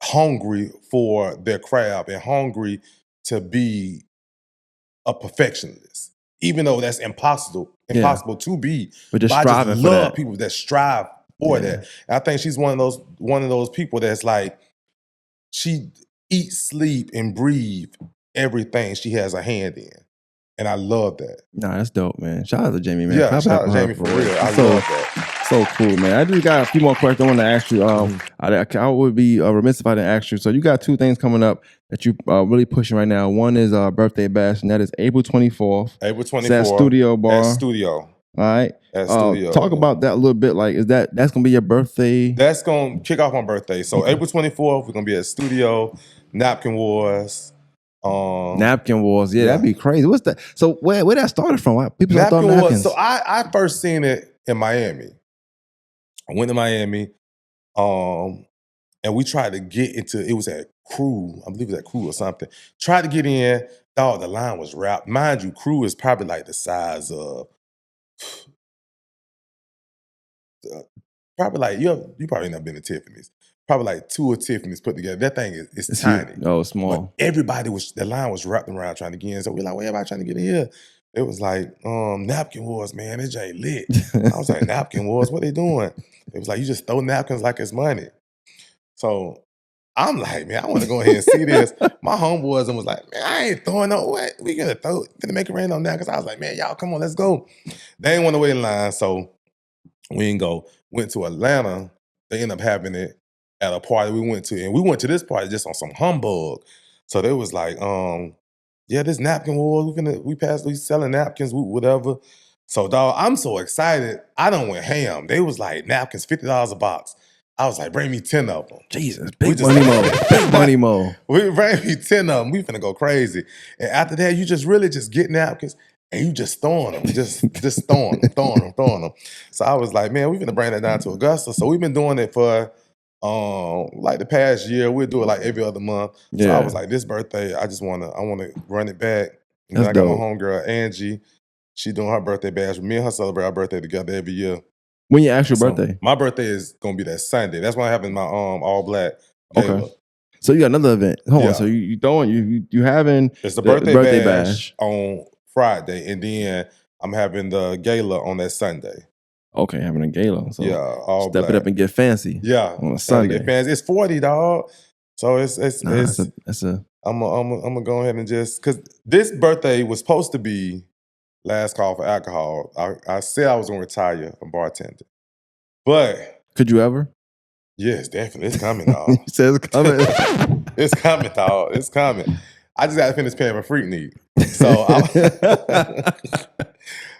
hungry for their craft and hungry to be a perfectionist, even though that's impossible to be. But just I striving just for love that. people that strive for that. And I think she's one of those people that's like, she eats, sleep, and breathe everything she has a hand in. And I love that. Nah, that's dope, man. Shout out to Jamie, man. Yeah, shout out to Jamie for real. I love that. So cool, man. I just got a few more questions I want to ask you. I would be remiss if I didn't ask you. So you got two things coming up that you really pushing right now. One is Birthday Bash, and that is April 24th. April 24th. That's Studio Bar. That's Studio. All right. That's Studio. Talk about that a little bit. Like, that's gonna be your birthday? That's gonna kick off my birthday. So April 24th, we're gonna be at Studio, Napkin Wars. Napkin Wars, yeah, that'd be crazy. What's that? So where that started from? Why people Napkin thought napkins? So I first seen it in Miami. I went to Miami, and we tried to get into. It was at Crew, I believe it was at Crew or something. Tried to get in. Thought the line was wrapped. Mind you, Crew is probably like the size of probably like you probably never been to Tiffany's. Probably like 2 of Tiffany's put together. That thing is tiny. Oh, small. But everybody the line was wrapped around trying to get in. So we're like, well, everybody trying to get in here. It was like, Napkin Wars, man. This ain't lit. I was like, Napkin Wars, what they doing? It was like, you just throw napkins like it's money. So I'm like, man, I want to go ahead and see this. My homeboys was like, man, I ain't throwing no what. We gonna make it rain on napkins. I was like, man, y'all come on, let's go. They ain't want to wait in line, so we didn't go. Went to Atlanta. They ended up having it at a party we went to. And we went to this party just on some humbug. So they was like, yeah, this napkin war, we selling napkins, whatever. So dog, I'm so excited. I done went ham. They was like napkins, $50 a box. I was like, bring me 10 of them. Jesus, big money mo. Big money mo. We bring me 10 of them. We finna go crazy. And after that, you just really just get napkins and you just throwing them, just throwing them. So I was like, man, we finna bring that down to Augusta. So we've been doing it for like the past year. We'll do it like every other month. So I was like, this birthday, I wanna run it back. And then I got my homegirl Angie. She doing her birthday bash. Me and her celebrate our birthday together every year. When your actual birthday? My birthday is gonna be that Sunday. That's when I have my all black. Okay. So you got another event. Hold on. So you having it's the birthday bash on Friday, and then I'm having the gala on that Sunday. Okay, having a gala. So all step black. it up and get fancy. Yeah, on a Sunday. Get fancy. It's 40, dog. So it's I'm gonna go ahead and just because this birthday was supposed to be last call for alcohol. I said I was gonna retire from bartending, but could you ever? Yes, definitely. It's coming, dog. You said it's coming. It's coming, dog. It's coming. I just got to finish paying my Freaknik. So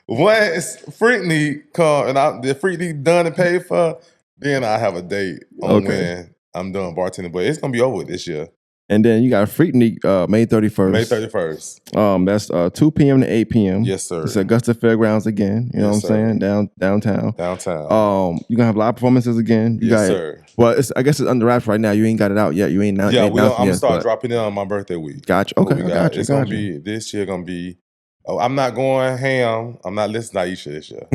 once Freaknik come and the Freaknik done and paid for, then I have a date on when I'm done bartending. But it's gonna be over this year. And then you got Freaknik May 31st. May 31st. That's 2 p.m. to 8 p.m. Yes, sir. It's Augusta Fairgrounds again. You know what I'm saying? Downtown. You're gonna have live performances again. Yes, sir. Well, I guess it's under wraps right now. You ain't got it out yet. You ain't now. Yeah, I'm gonna start dropping it on my birthday week. Gotcha. Okay, gotcha. It's gonna be this year. Gonna be. Oh, I'm not going ham. I'm not listening to Aisha this year.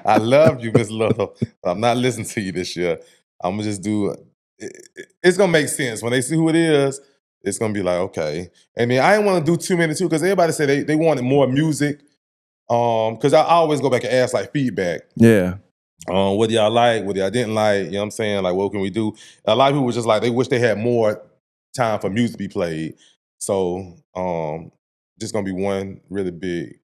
I love you, Miss Little, but I'm not listening to you this year. I'm gonna just do. It's gonna make sense when they see who it is. It's gonna be like okay. And then I didn't want to do too many too because everybody said they wanted more music. Because I always go back and ask like feedback. Yeah. What do y'all like? What y'all didn't like? You know what I'm saying? Like, what can we do? A lot of people was just like they wish they had more time for music to be played. So, just gonna be one really big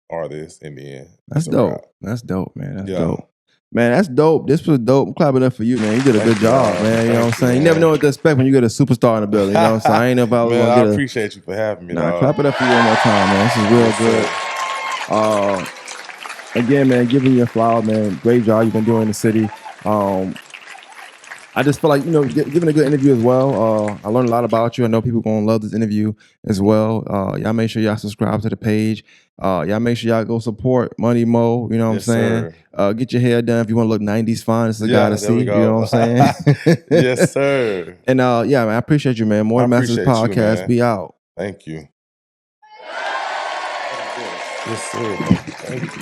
artist in the end. That's dope. That's dope, man. That's dope. Man, that's dope. This was dope. I'm clapping up for you, man. You did a good job, man. You know what I'm saying? You never know what to expect when you get a superstar in the building. You know what I'm saying? I ain't know if I was gonna get I appreciate you for having me. Nah, clap it up for you one more time, man. This is real good. Again, man, giving you a flower, man. Great job you've been doing in the city. I just feel like, giving a good interview as well. I learned a lot about you. I know people going to love this interview as well. Y'all make sure y'all subscribe to the page. Y'all make sure y'all go support Money Mo. You know what I'm saying? Get your hair done if you want to look 90s fine. It's a guy to see. You know what I'm saying? Yes, sir. And man, I appreciate you, man. More Masters Podcast. Be out. Thank you. Yes, sir. Thank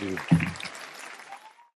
you.